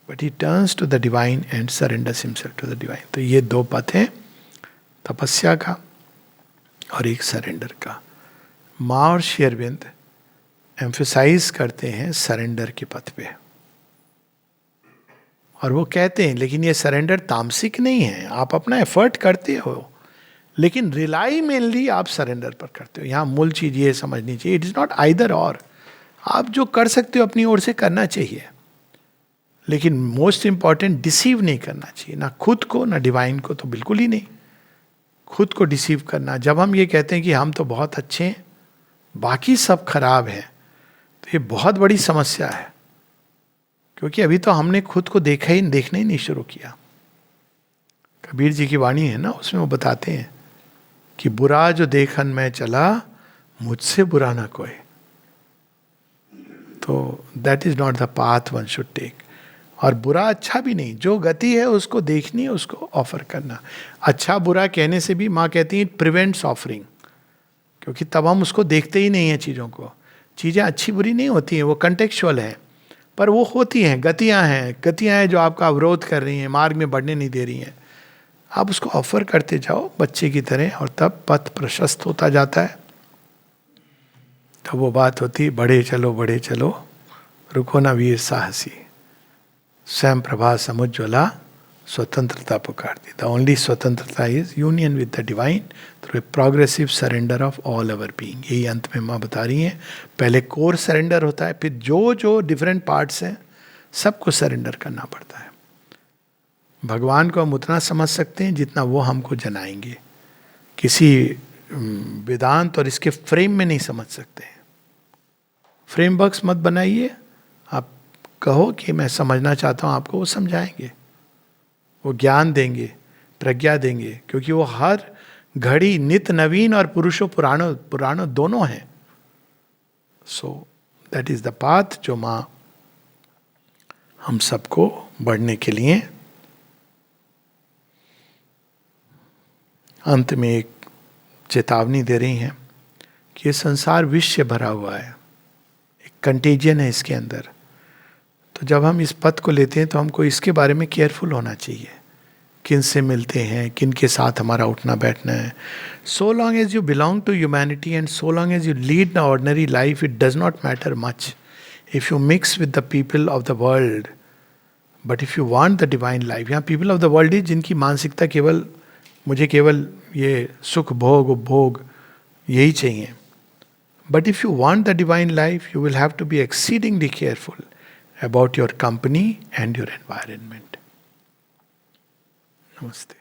but he turns to the divine and surrenders himself to the divine. तो ये दो पथ हैं, तपस्या का और एक सरेंडर का। माँ और श्री अरविंद एम्फसाइज करते हैं सरेंडर के पथ पे, और वो कहते हैं लेकिन ये सरेंडर तामसिक नहीं है, आप अपना एफर्ट करते हो, लेकिन रिलाई मेनली आप सरेंडर पर करते हो। यहाँ मूल चीज ये समझनी चाहिए, इट इज नॉट आइदर और, आप जो कर सकते हो अपनी ओर से करना चाहिए, लेकिन मोस्ट इंपॉर्टेंट डिसीव नहीं करना चाहिए, ना खुद को ना डिवाइन को, तो बिल्कुल ही नहीं। खुद को डिसीव करना, जब हम ये कहते हैं कि हम तो बहुत अच्छे हैं, बाकी सब खराब है, तो ये बहुत बड़ी समस्या है, क्योंकि अभी तो हमने खुद को देखना ही नहीं शुरू किया। कबीर जी की वाणी है ना, उसमें वो बताते हैं कि बुरा जो देखन में चला, मुझसे बुरा ना कोई। तो that is not the path one should take. और बुरा अच्छा भी नहीं, जो गति है उसको देखनी है, उसको ऑफर करना। अच्छा बुरा कहने से भी माँ कहती है इट प्रिवेंट्स ऑफरिंग, क्योंकि तब हम उसको देखते ही नहीं हैं चीज़ों को। चीज़ें अच्छी बुरी नहीं होती हैं, वो कंटेक्चुअल है, पर वो होती हैं, गतियाँ हैं जो आपका अवरोध कर रही हैं, मार्ग में बढ़ने नहीं दे रही हैं। आप उसको ऑफर करते जाओ बच्चे की तरह, और तब पथ प्रशस्त होता जाता है। तो वो बात होती है, बढ़े चलो रुको ना वीर साहसी, स्वयं प्रभा समुज्ज्वला स्वतंत्रता पुकारती। द ओनली स्वतंत्रता is union with the divine through a progressive surrender of all our being. यही अंत में माँ बता रही हैं, पहले कोर सरेंडर होता है, फिर जो डिफरेंट पार्ट्स हैं सबको सरेंडर करना पड़ता है। भगवान को हम उतना समझ सकते हैं जितना वो हमको जनाएंगे, किसी वेदांत और इसके फ्रेम में नहीं समझ सकते। फ्रेमवर्क्स मत बनाइए, आप कहो कि मैं समझना चाहता हूँ आपको, वो समझाएंगे, वो ज्ञान देंगे, प्रज्ञा देंगे, क्योंकि वो हर घड़ी नित नवीन और पुरुषों पुराणों दोनों हैं। So that is the path जो माँ हम सबको बढ़ने के लिए। अंत में एक चेतावनी दे रही हैं कि ये संसार विष से भरा हुआ है, एक कंटेजियन है इसके अंदर। तो जब हम इस पथ को लेते हैं तो हमको इसके बारे में केयरफुल होना चाहिए, किन से मिलते हैं, किन के साथ हमारा उठना बैठना है। So long as you belong to humanity and so long as you lead the ordinary life, it does not matter much if you mix with the people of the world. But if you want the divine life, यहाँ people of the world is जिनकी मानसिकता केवल मुझे केवल ये सुख भोग उपभोग यही चाहिए। But if you want the divine life, you will have to be exceedingly careful about your company and your environment. Namaste.